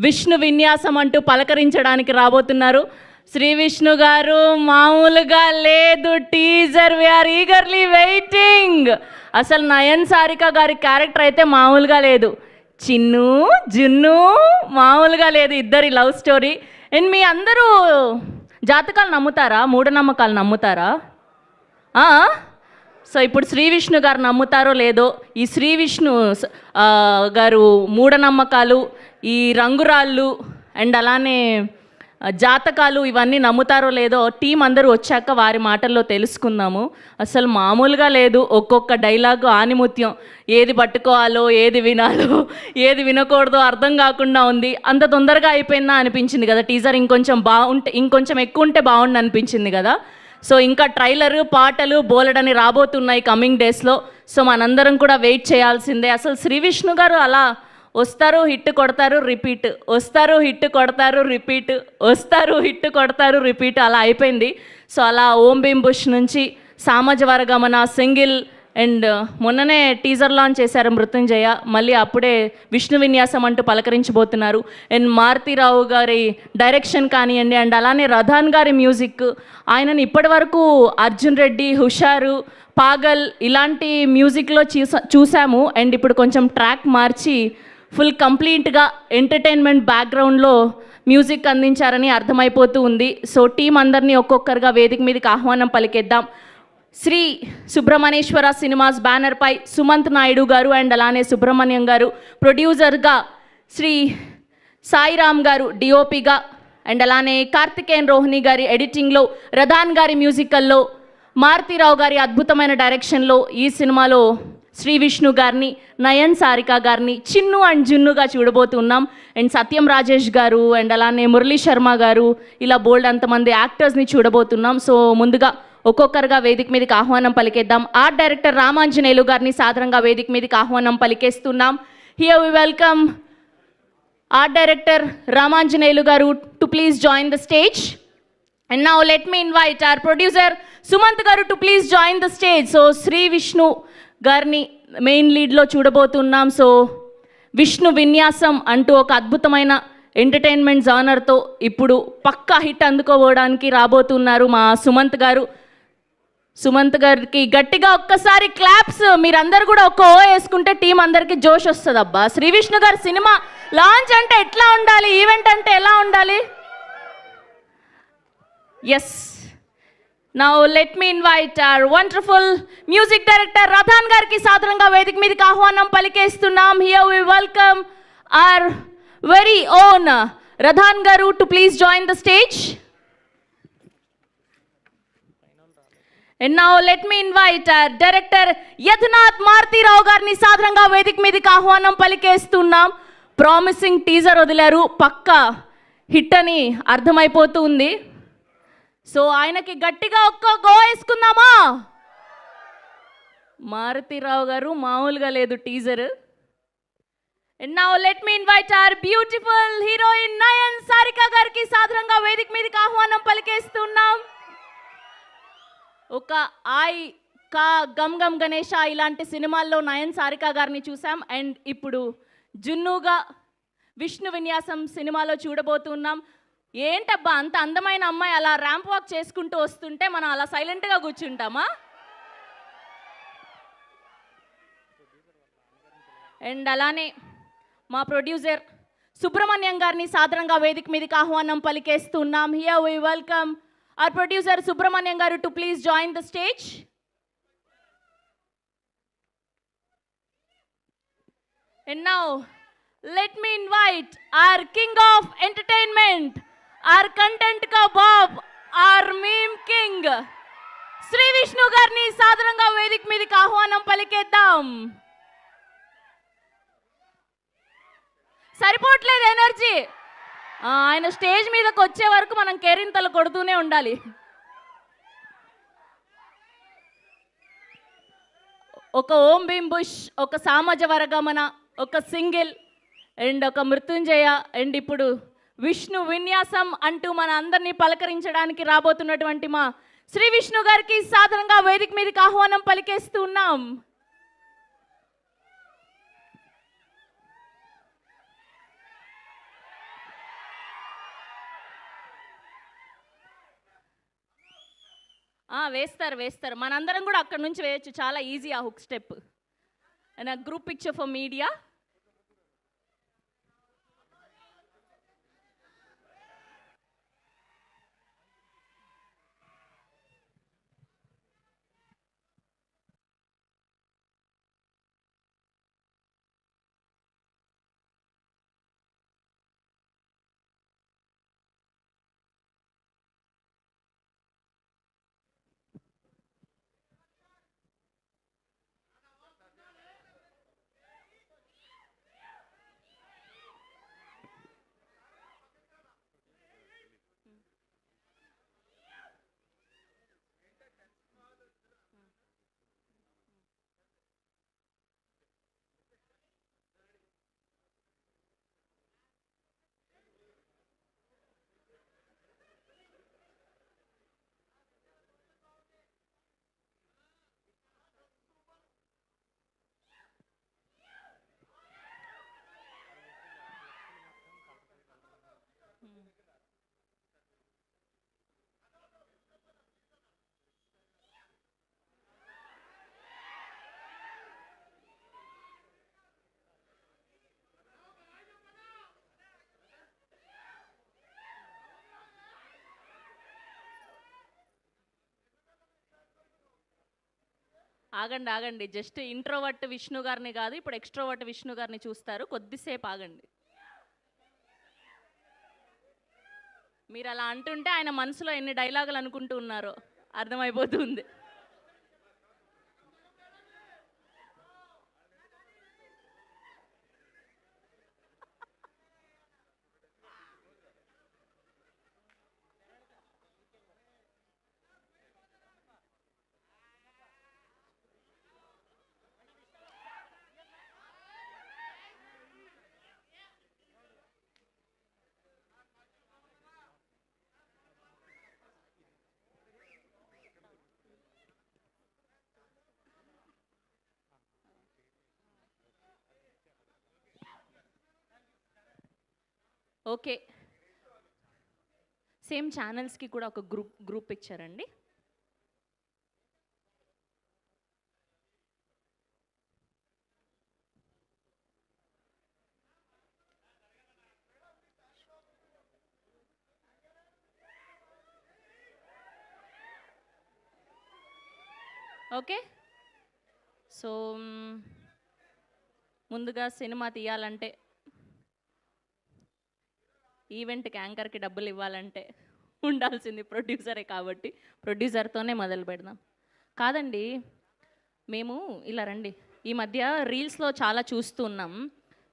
విష్ణు విన్యాసం అంటూ పలకరించడానికి రాబోతున్నారు. శ్రీ విష్ణు గారు మామూలుగా లేదు. Teaser we're eagerly waiting. అసలు నయన్ సారిక గారి క్యారెక్టర్ అయితే మామూలుగా లేదు. చిన్ను జున్ను మామూలుగా లేదు. ఇద్దరి లవ్ స్టోరీ. అండ్ మీ అందరూ జాతకాలు నమ్ముతారా? మూఢనమ్మకాలు నమ్ముతారా? సో ఇప్పుడు శ్రీ విష్ణు గారు నమ్ముతారో లేదో. ఈ శ్రీ విష్ణు గారు మూఢనమ్మకాలు, ఈ రంగురాళ్ళు అండ్ అలానే జాతకాలు ఇవన్నీ నమ్ముతారో లేదో టీం అందరూ వచ్చాక వారి మాటల్లో తెలుసుకుందాము. అసలు మామూలుగా లేదు. ఒక్కొక్క డైలాగు ఆనిముత్యం. ఏది పట్టుకోవాలో, ఏది వినాలో, ఏది వినకూడదో అర్థం కాకుండా ఉంది. అంత తొందరగా అయిపోయిందా అనిపించింది కదా. టీజర్ ఇంకొంచెం ఎక్కువ ఉంటే బాగుండు అనిపించింది కదా. సో ఇంకా ట్రైలరు, పాటలు బోలెడని రాబోతున్నాయి కమింగ్ డేస్లో. సో మనందరం కూడా వెయిట్ చేయాల్సిందే. అసలు శ్రీ విష్ణు గారు అలా వస్తారు, హిట్ కొడతారు, రిపీట్, వస్తారు, హిట్ కొడతారు, రిపీట్, వస్తారు, హిట్ కొడతారు, రిపీట్ అలా అయిపోయింది. సో అలా ఓం భీమ్ బుష్ నుంచి సామాజ వర్గమన సింగిల్ అండ్ మొన్ననే టీజర్ లాంచ్ చేశారు మృత్యుంజయ. మళ్ళీ అప్పుడే విష్ణు విన్యాసం అంటూ పలకరించబోతున్నారు. అండ్ మారుతీరావు గారి డైరెక్షన్ కానివ్వండి అండ్ అలానే రథాన్ గారి మ్యూజిక్. ఆయనని ఇప్పటి వరకు అర్జున్ రెడ్డి, హుషారు, పాగల్ ఇలాంటి మ్యూజిక్లో చూసాము. అండ్ ఇప్పుడు కొంచెం ట్రాక్ మార్చి ఫుల్ కంప్లీట్గా ఎంటర్టైన్మెంట్ బ్యాక్గ్రౌండ్లో మ్యూజిక్ అందించారని అర్థమైపోతూ ఉంది. సో టీం అందరినీ ఒక్కొక్కరుగా వేదిక మీదకి ఆహ్వానం పలికేద్దాం. శ్రీ సుబ్రహ్మణ్యేశ్వర సినిమాస్ బ్యానర్పై సుమంత్ నాయుడు గారు అండ్ అలానే సుబ్రహ్మణ్యం గారు ప్రొడ్యూసర్గా, శ్రీ సాయిరామ్ గారు డిఓపిగా అండ్ అలానే కార్తికేయన్ రోహిణి గారి ఎడిటింగ్లో, రథాన్ గారి మ్యూజికల్లో, మారుతీరావు గారి అద్భుతమైన డైరెక్షన్లో ఈ సినిమాలో శ్రీ విష్ణు గారిని, నయన్ సారిక గారిని చిన్ను అండ్ జున్నుగా చూడబోతున్నాం. అండ్ సత్యం రాజేష్ గారు అండ్ అలానే మురళీ శర్మ గారు ఇలా బోల్డ్ అంతమంది యాక్టర్స్ని చూడబోతున్నాం. సో ముందుగా ఒక్కొక్కరుగా వేదిక మీదకి ఆహ్వానం పలికేద్దాం. ఆర్ట్ డైరెక్టర్ రామాంజనేయులు గారిని సాధారణంగా వేదిక మీదకి ఆహ్వానం పలికేస్తున్నాం. Here we welcome art director Ramanjaneyulu garu to please join the stage. And now let me invite our producer Sumanth garu to please join the stage. So Sri Vishnu గారిని మెయిన్ లీడ్లో చూడబోతున్నాం. సో విష్ణు విన్యాసం అంటూ ఒక అద్భుతమైన ఎంటర్టైన్మెంట్ జానర్తో ఇప్పుడు పక్కా హిట్ అందుకోవడానికి రాబోతున్నారు మా సుమంత్ గారు. సుమంత్ గారికి గట్టిగా ఒక్కసారి క్లాప్స్. మీరందరూ కూడా ఒక్క ఓ వేసుకుంటే టీం అందరికీ జోష్ వస్తుంది. అబ్బా, శ్రీ విష్ణు గారి సినిమా లాంచ్ అంటే ఎట్లా ఉండాలి, ఈవెంట్ అంటే ఎలా ఉండాలి. Yes, now let me invite hour wonderful music director రథాన్ గారికి సాధారణంగా వేదిక మీదకి ఆహ్వానం పలికేస్తున్నాం. Here we welcome our very own రథాన్ గారు to please join the stage. And now let me invite our director యథనాథ్ Maruthi Rao గారిని సాధారణంగా వేదిక మీదకి ఆహ్వానం పలికేస్తున్నాం. ప్రామిసింగ్ టీజర్ వదిలారు, పక్కా హిట్ అని అర్థమైపోతూ ఉంది. సో ఆయనకి గట్టిగా ఒక్క గో వేసుకుందామా. మారుతీరావు గారు మామూలుగా లేదు teaser. And now let me invite our beautiful heroine Nayan Sarika గారికి సాధారణంగా వేదిక మీదకి ఆహ్వానం పలికేస్తున్నాం. ఒక ఆయ్ కా గమ్ గమ్ గణేష ఇలాంటి సినిమాల్లో నయన్ సారిక గారిని చూసాం. అండ్ ఇప్పుడు జున్నుగా విష్ణు విన్యాసం సినిమాలో చూడబోతున్నాం. ఏంటబ్బా అంత అందమైన అమ్మాయి అలా ర్యాంప్ వాక్ చేసుకుంటూ వస్తుంటే మనం అలా సైలెంట్గా కూర్చుంటామా? అండ్ అలానే మా ప్రొడ్యూసర్ సుబ్రహ్మణ్యం గారిని సాధారణంగా వేదిక మీదకి ఆహ్వానం పలికేస్తున్నాం. Here we welcome our producer Subramaniam garu to please join the stage. And now let me invite our king of entertainment, our content ka bob, our meme king Sri Vishnu garni sadharanga vedik meediki ఆహ్వానం పలికేద్దాం. సరిపోట్లేదు energy. ఆయన stage మీదకి వచ్చే వరకు మనం కేరింతలు కొడుతూనే ఉండాలి. ఒక ఓం భీమ్ బుష్, ఒక సామాజ వర్గమన, ఒక సింగిల్ అండ్ ఒక మృత్యుంజయ అండ్ ఇప్పుడు విష్ణు విన్యాసం అంటూ మన అందరినీ పలకరించడానికి రాబోతున్నటువంటి మా శ్రీ విష్ణు గారికి సాధారణంగా వేదిక మీదకి ఆహ్వానం పలికేస్తూ ఉన్నాం. వేస్తారు వేస్తారు, మనందరం కూడా అక్కడ నుంచి వేయచ్చు, చాలా ఈజీ ఆ హుక్ స్టెప్. అండ్ ఆ గ్రూప్ పిక్చర్ ఫర్ మీడియా. ఆగండి ఆగండి, జస్ట్ ఇంట్రోవర్ట్ విష్ణు గారిని కాదు, ఇప్పుడు ఎక్స్ట్రోవర్ట్ విష్ణు గారిని చూస్తారు, కొద్దిసేపు ఆగండి. మీరు అలా అంటుంటే ఆయన మనసులో ఎన్ని డైలాగులు అనుకుంటూ ఉన్నారో అర్థమైపోతుంది. ఓకే, సేమ్ ఛానల్స్కి కూడా ఒక గ్రూప్ ఇచ్చారండి. ఓకే, సో ముందుగా సినిమా తీయాలంటే, ఈవెంట్కి యాంకర్కి డబ్బులు ఇవ్వాలంటే ఉండాల్సింది ప్రొడ్యూసరే, కాబట్టి ప్రొడ్యూసర్తోనే మొదలు పెడదాం. కాదండి, మేము ఇలా రండి, ఈ మధ్య రీల్స్లో చాలా చూస్తూ ఉన్నాం.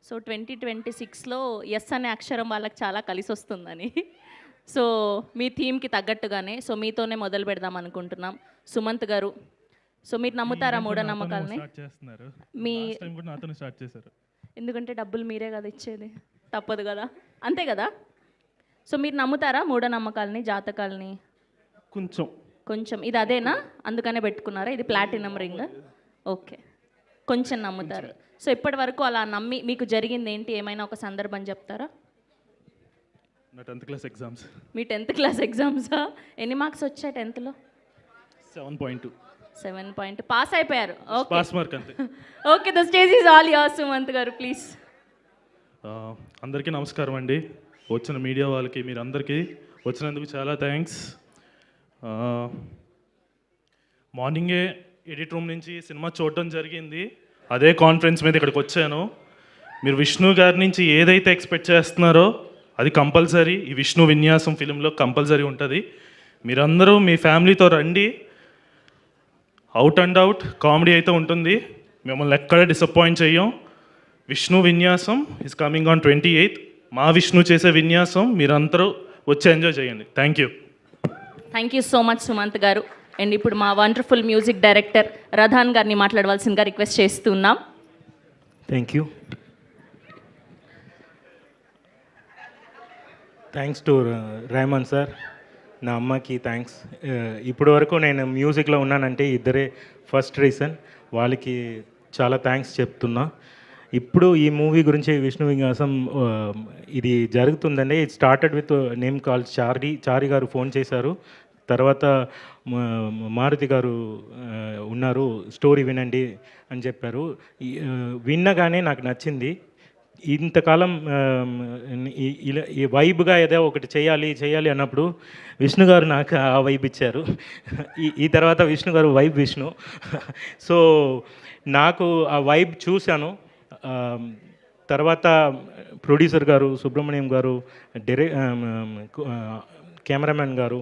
సో 2026లో ఎస్ అనే అక్షరం వాళ్ళకి చాలా కలిసి వస్తుందని, సో మీ థీమ్కి తగ్గట్టుగానే సో మీతోనే మొదలు పెడదాం అనుకుంటున్నాం. సుమంత్ గారు, సో మీరు నమ్ముతారా మూఢనమ్మకాలని? మీ ఎందుకంటే డబ్బులు మీరే కదా ఇచ్చేది, తప్పదు కదా, అంతే కదా. సో మీరు నమ్ముతారా మూఢనమ్మకాలని, జాతకాలని? కొంచెం కొంచెం. ఇది అదేనా, అందుకనే పెట్టుకున్నారా ఇది ప్లాటినం రింగ్? ఓకే, కొంచెం నమ్ముతారు. సో ఇప్పటి వరకు అలా నమ్మి మీకు జరిగింది ఏంటి, ఏమైనా ఒక సందర్భం చెప్తారా? నా 10th క్లాస్ ఎగ్జామ్స్. మీ 10th క్లాస్ ఎగ్జామ్సా? ఎన్ని మార్క్స్ వచ్చాయి 10th లో? 7.2. 7 పాస్ అయిపోయారు. ఓకే, పాస్ మార్క్ అంతే. Okay, the stage is all yours. Sumanth గారు ప్లీజ్. అందరికీ నమస్కారం అండి. వచ్చిన మీడియా వాళ్ళకి, మీరు అందరికీ వచ్చినందుకు చాలా థ్యాంక్స్. మార్నింగే ఎడిట్ రూమ్ నుంచి సినిమా చూడటం జరిగింది, అదే కాన్ఫరెన్స్ మీద ఇక్కడికి వచ్చాను. మీరు విష్ణు గారి నుంచి ఏదైతే ఎక్స్పెక్ట్ చేస్తున్నారో అది కంపల్సరీ ఈ విష్ణు విన్యాసం ఫిలింలో కంపల్సరీ ఉంటుంది. మీరందరూ మీ ఫ్యామిలీతో రండి. అవుట్ అండ్ అవుట్ కామెడీ అయితే ఉంటుంది, మిమ్మల్ని ఎక్కడ డిసప్పాయింట్ చెయ్యం. విష్ణు విన్యాసం ఈజ్ కమింగ్ ఆన్ 28th. మా విష్ణు చేసే విన్యాసం మీరందరూ వచ్చి ఎంజాయ్ చేయండి. Thank you. Thank you so much Sumanth గారు. అండ్ ఇప్పుడు మా వండర్ఫుల్ మ్యూజిక్ డైరెక్టర్ రధాన్ గారిని మాట్లాడవలసిందిగా రిక్వెస్ట్ చేస్తున్నాం. Thank you. Thanks to Rahman sir. నా అమ్మకి థ్యాంక్స్. ఇప్పటి వరకు నేను మ్యూజిక్లో ఉన్నానంటే ఇద్దరే ఫస్ట్ రీజన్, వాళ్ళకి చాలా థ్యాంక్స్ చెప్తున్నా. ఇప్పుడు ఈ మూవీ గురించి విష్ణు విన్యాసం ఇది జరుగుతుందండి. It started with name call Chari garu phone చేశారు. తర్వాత మారుతి గారు ఉన్నారు, స్టోరీ వినండి అని చెప్పారు. విన్నగానే నాకు నచ్చింది. ఇంతకాలం ఈ వైబ్గా ఏదో ఒకటి చేయాలి అన్నప్పుడు విష్ణు గారు నాకు ఆ వైబ్ ఇచ్చారు. ఈ తర్వాత విష్ణు గారు వైబ్ విష్ణు. సో నాకు ఆ వైబ్ చూశాను. తర్వాత ప్రొడ్యూసర్ గారు, సుబ్రహ్మణ్యం గారు, కెమెరామెన్ గారు,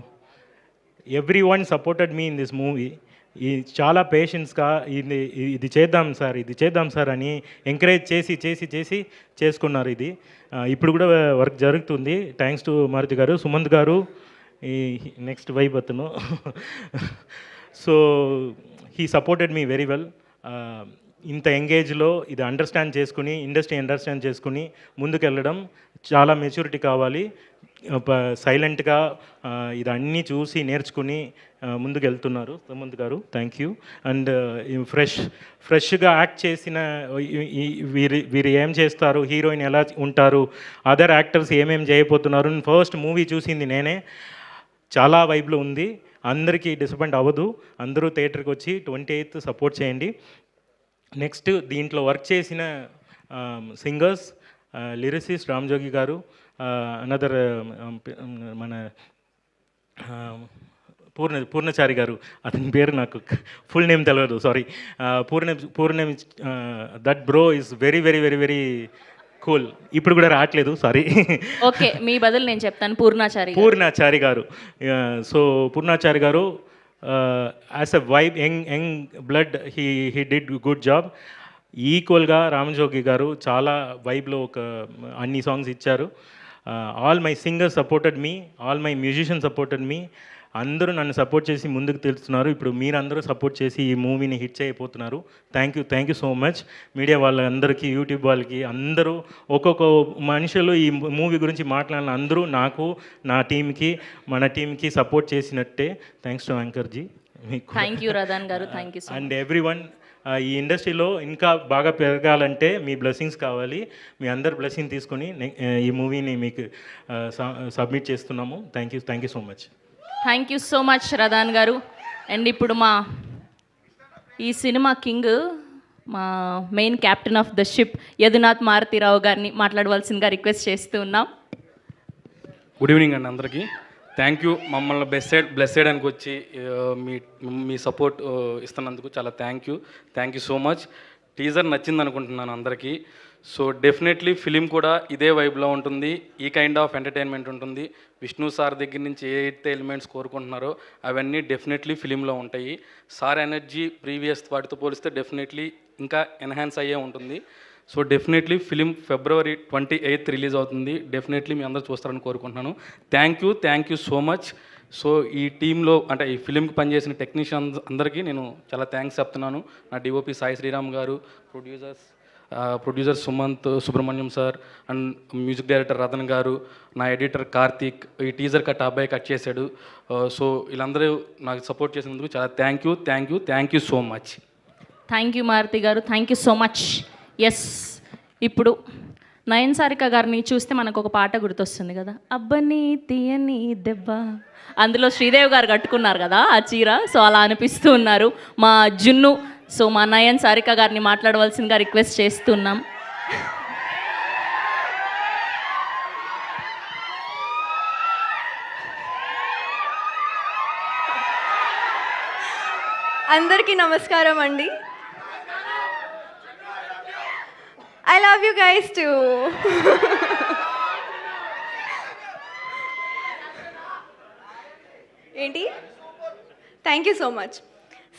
every one supported me in this movie. ఈ చాలా పేషెన్స్గా ఇది చేద్దాం సార్ అని ఎంకరేజ్ చేసి చేసుకున్నారు. ఇది ఇప్పుడు కూడా వర్క్ జరుగుతుంది. థ్యాంక్స్ టు మారుతి గారు. సుమంత్ గారు ఈ నెక్స్ట్ వైబ్ అతను. So he supported me very well. ఇంత ఎంగేజ్లో ఇది ఇండస్ట్రీ అండర్స్టాండ్ చేసుకుని ముందుకెళ్ళడం చాలా మెచ్యూరిటీ కావాలి. సైలెంట్గా ఇది అన్నీ చూసి నేర్చుకుని ముందుకు వెళ్తున్నారు సుమంత్ గారు. Thank you. అండ్ ఫ్రెష్గా యాక్ట్ చేసిన వీరు ఏం చేస్తారు, హీరోయిన్ ఎలా ఉంటారు, అదర్ యాక్టర్స్ ఏమేమి చేయబోతున్నారు, ఫస్ట్ మూవీ చూసింది నేనే. చాలా వైబ్లో ఉంది. అందరికీ డిసప్పాయింట్ అవ్వదు. అందరూ థియేటర్కి వచ్చి 28th సపోర్ట్ చేయండి. నెక్స్ట్ దీంట్లో వర్క్ చేసిన సింగర్స్, లిరిసిస్ట్ రామ్జోగి గారు, అనదర్ మన పూర్ణచారి గారు, అతని పేరు నాకు ఫుల్ నేమ్ తెలియదు, sorry. Full name that bro is very very very very cool. ఇప్పుడు కూడా రావట్లేదు, సారీ. ఓకే, మీ బదులు నేను చెప్తాను. పూర్ణాచారి గారు. సో పూర్ణాచారి గారు as a vibe, young blood, he did good job. ఈక్వల్గా రామజోగి గారు చాలా వైబ్లో అన్ని సాంగ్స్ ఇచ్చారు. All my singers supported me, all my musician supported me. అందరూ నన్ను సపోర్ట్ చేసి ముందుకు తెలుస్తున్నారు. ఇప్పుడు మీరందరూ సపోర్ట్ చేసి ఈ మూవీని హిట్ చేయబోతున్నారు. Thank you so much. Media వాళ్ళందరికీ, యూట్యూబ్ వాళ్ళకి, అందరూ ఒక్కొక్క మనుషులు ఈ మూవీ గురించి మాట్లాడిన అందరూ నాకు, నా టీంకి, మన టీంకి సపోర్ట్ చేసినట్టే. థ్యాంక్స్ టు యాంకర్జీ. Thank you Radhan garu. Thank you. And everyone, ఈ ఇండస్ట్రీలో ఇంకా బాగా పెరగాలంటే మీ బ్లెస్సింగ్స్ కావాలి. మీ అందరు బ్లెస్సింగ్ తీసుకొని ఈ మూవీని మీకు సబ్మిట్ చేస్తున్నాము. Thank you so much. Thank you so much Radhan garu. And ఇప్పుడు ఈ సినిమా కింగ్, మా main captain of the ship Yadunath Maruthirao గారిని మాట్లాడవలసిందిగా రిక్వెస్ట్ చేస్తూ ఉన్నాం. గుడ్ ఈవినింగ్ అండి అందరికీ. Thank you. మమ్మల్ని బ్లెస్ చేయడానికి వచ్చి మీ సపోర్ట్ ఇస్తున్నందుకు చాలా thank you so much. Teaser నచ్చింది అనుకుంటున్నాను అందరికీ. సో డెఫినెట్లీ ఫిలిం కూడా ఇదే వైబ్లో ఉంటుంది. ఈ కైండ్ ఆఫ్ ఎంటర్టైన్మెంట్ ఉంటుంది. విష్ణు సార్ దగ్గర నుంచి ఏ అయితే ఎలిమెంట్స్ కోరుకుంటున్నారో అవన్నీ డెఫినెట్లీ ఫిలింలో ఉంటాయి. సార్ ఎనర్జీ ప్రీవియస్ వాటితో పోలిస్తే డెఫినెట్లీ ఇంకా ఎన్హాన్స్ అయ్యే ఉంటుంది. So definitely film February 28th release అవుతుంది. డెఫినెట్లీ మీ అందరూ చూస్తారని కోరుకుంటున్నాను. Thank you so much. So ఈ టీంలో అంటే ఈ ఫిలింకి పనిచేసిన టెక్నీషియన్స్ అందరికీ నేను చాలా థ్యాంక్స్ చెప్తున్నాను. నా డిఓపి సాయి శ్రీరామ్ గారు, producer Subrahmanyam sir, and music director Ratan గారు, నా ఎడిటర్ కార్తీక్. ఈ టీజర్ అబ్బాయి కట్ చేశాడు. సో వీళ్ళందరూ నాకు సపోర్ట్ చేసినందుకు చాలా thank you so much. Thank you Maruthi garu. Thank you so much. Yes, ఇప్పుడు నయన్ సారిక గారిని చూస్తే మనకు ఒక పాట గుర్తొస్తుంది కదా, అబ్బని తీయని దెబ్బ. అందులో శ్రీదేవి గారు కట్టుకున్నారు కదా ఆ చీర. సో అలా అనిపిస్తూ ఉన్నారు మా జున్ను. సో మా నయన్ సారిక గారిని మాట్లాడవలసిందిగా రిక్వెస్ట్ చేస్తున్నాం. అందరికీ నమస్కారం అండి. I love you guys too. ఏంటి? Thank you so much.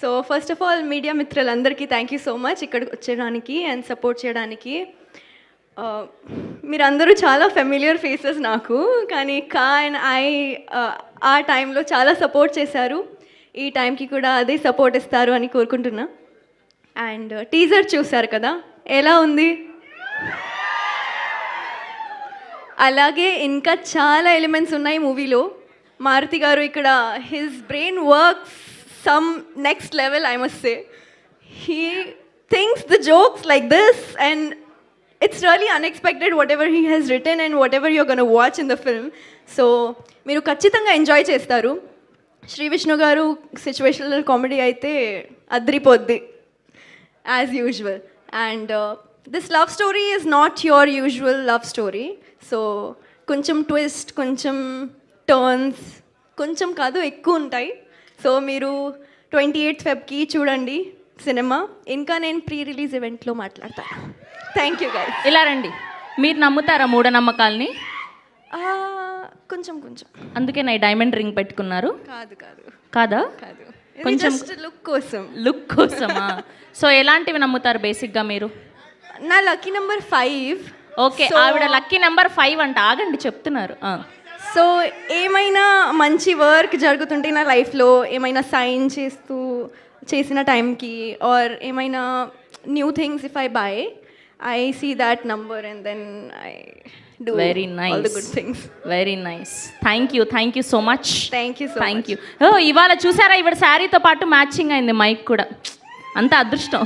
So first of all media మిత్రులందరికీ థ్యాంక్ యూ సో మచ్ ఇక్కడికి వచ్చేయడానికి అండ్ సపోర్ట్ చేయడానికి. మీరందరూ చాలా ఫెమిలియర్ ఫేసెస్ నాకు, కానీ అండ్ ఆ టైంలో చాలా సపోర్ట్ చేశారు. ఈ టైంకి కూడా అదే సపోర్ట్ ఇస్తారు అని కోరుకుంటున్నా. అండ్ టీజర్ చూశారు కదా, ఎలా ఉంది? అలాగే ఇంకా చాలా ఎలిమెంట్స్ ఉన్నాయి మూవీలో. మారుతి గారు ఇక్కడ his brain works some next level, I must say. He thinks the jokes like this and it's really unexpected whatever he has written and whatever you're going to watch in the film. So మీరు ఖచ్చితంగా enjoy చేస్తారు. శ్రీ విష్ణు గారు situational comedy అయితే అద్రిపోద్ది as usual. And this love story is not your usual love story. So కొంచెం twist, కొంచెం turns, కొంచెం కాదు ఎక్కువ ఉంటాయి. సో మీరు 28th Febకి చూడండి సినిమా. ఇంకా నేను ప్రీ రిలీజ్ ఈవెంట్లో మాట్లాడతాను. Thank you guys. ఇలా రండి. మీరు నమ్ముతారా మూఢనమ్మకాల్ని? కొంచెం కొంచెం. అందుకే నా డైమండ్ రింగ్ పెట్టుకున్నారు? కాదు కాదు కాదా? కాదు, కొంచెం కొంచెం లుక్ కోసం. లుక్ కోసమా? సో ఎలాంటివి నమ్ముతారు బేసిక్గా మీరు? నా లక్కీ నెంబర్ 5. ఓకే, ఆవిడ లక్కీ నెంబర్ 5 అంట. ఆగండి, చెప్తున్నారు. సో ఏమైనా మంచి వర్క్ జరుగుతుంటే నా లైఫ్లో, ఏమైనా సైన్ చేసిన టైంకి, ఆర్ ఏమైనా new things if I buy, I see that number and then I do very all the nice, good things. Very nice. Thank you so much. Thank you so thank you. ఓ, ఇవాళ చూసారా, ఇవాళ శారీతో పాటు matching అయింది mic కూడా. అంత అదృష్టం.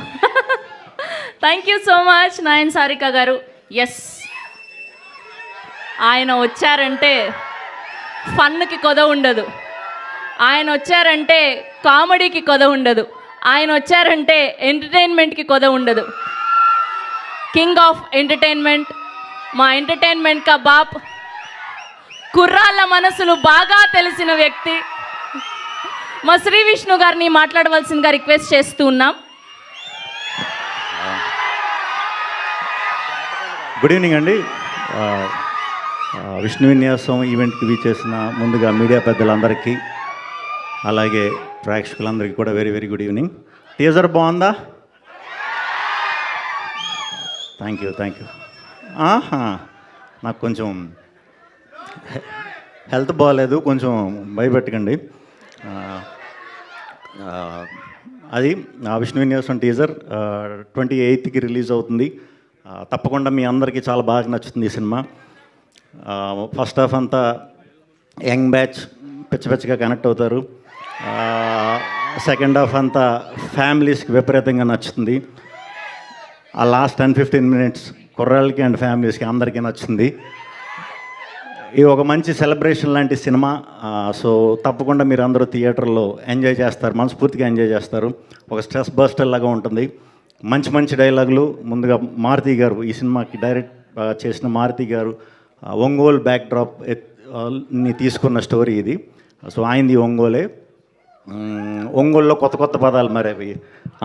Thank you so much Nayan Sarika గారు. ఎస్, ఆయన వచ్చారంటే ఫన్కి కొద ఉండదు, ఆయన వచ్చారంటే కామెడీకి కొద ఉండదు, ఆయన వచ్చారంటే ఎంటర్టైన్మెంట్కి కొద ఉండదు. కింగ్ ఆఫ్ ఎంటర్టైన్మెంట్, మా ఎంటర్టైన్మెంట్ కా బాప్, కుర్రాళ్ళ మనసులు బాగా తెలిసిన వ్యక్తి మా శ్రీ విష్ణు గారిని మాట్లాడవలసిందిగా రిక్వెస్ట్ చేస్తూ ఉన్నాం. గుడ్ ఈవినింగ్ అండి. విష్ణు విన్యాసం ఈవెంట్కి వీచేసిన ముందుగా మీడియా పెద్దలందరికీ, అలాగే ప్రేక్షకులందరికీ కూడా very very good evening. Teaser బాగుందా? Thank you. నాకు కొంచెం హెల్త్ బాగాలేదు, కొంచెం భయపెట్టకండి. అది విష్ణు విన్యాసం టీజర్ 28కి రిలీజ్ అవుతుంది. తప్పకుండా మీ అందరికీ చాలా బాగా నచ్చుతుంది ఈ సినిమా. ఫస్ట్ హాఫ్ అంతా యంగ్ బ్యాచ్ పిచ్చగా కనెక్ట్ అవుతారు. సెకండ్ హాఫ్ అంతా ఫ్యామిలీస్కి విపరీతంగా నచ్చుతుంది. ఆ లాస్ట్ 10-15 minutes కుర్రాళ్ళకి అండ్ ఫ్యామిలీస్కి అందరికీ నచ్చుతుంది. ఇది ఒక మంచి సెలబ్రేషన్ లాంటి సినిమా. సో తప్పకుండా మీరు అందరూ థియేటర్లో ఎంజాయ్ చేస్తారు, మనస్ఫూర్తిగా ఎంజాయ్ చేస్తారు. ఒక స్ట్రెస్ బస్టర్ లాగా ఉంటుంది. మంచి డైలాగులు. ముందుగా మారుతి గారు, ఈ సినిమాకి డైరెక్ట్ చేసిన మారుతి గారు ఒంగోలు బ్యాక్డ్రాప్ ని తీసుకున్న స్టోరీ ఇది. సో ఆయనది ఒంగోలే. ఒంగోలులో కొత్త పదాలు, మరి అవి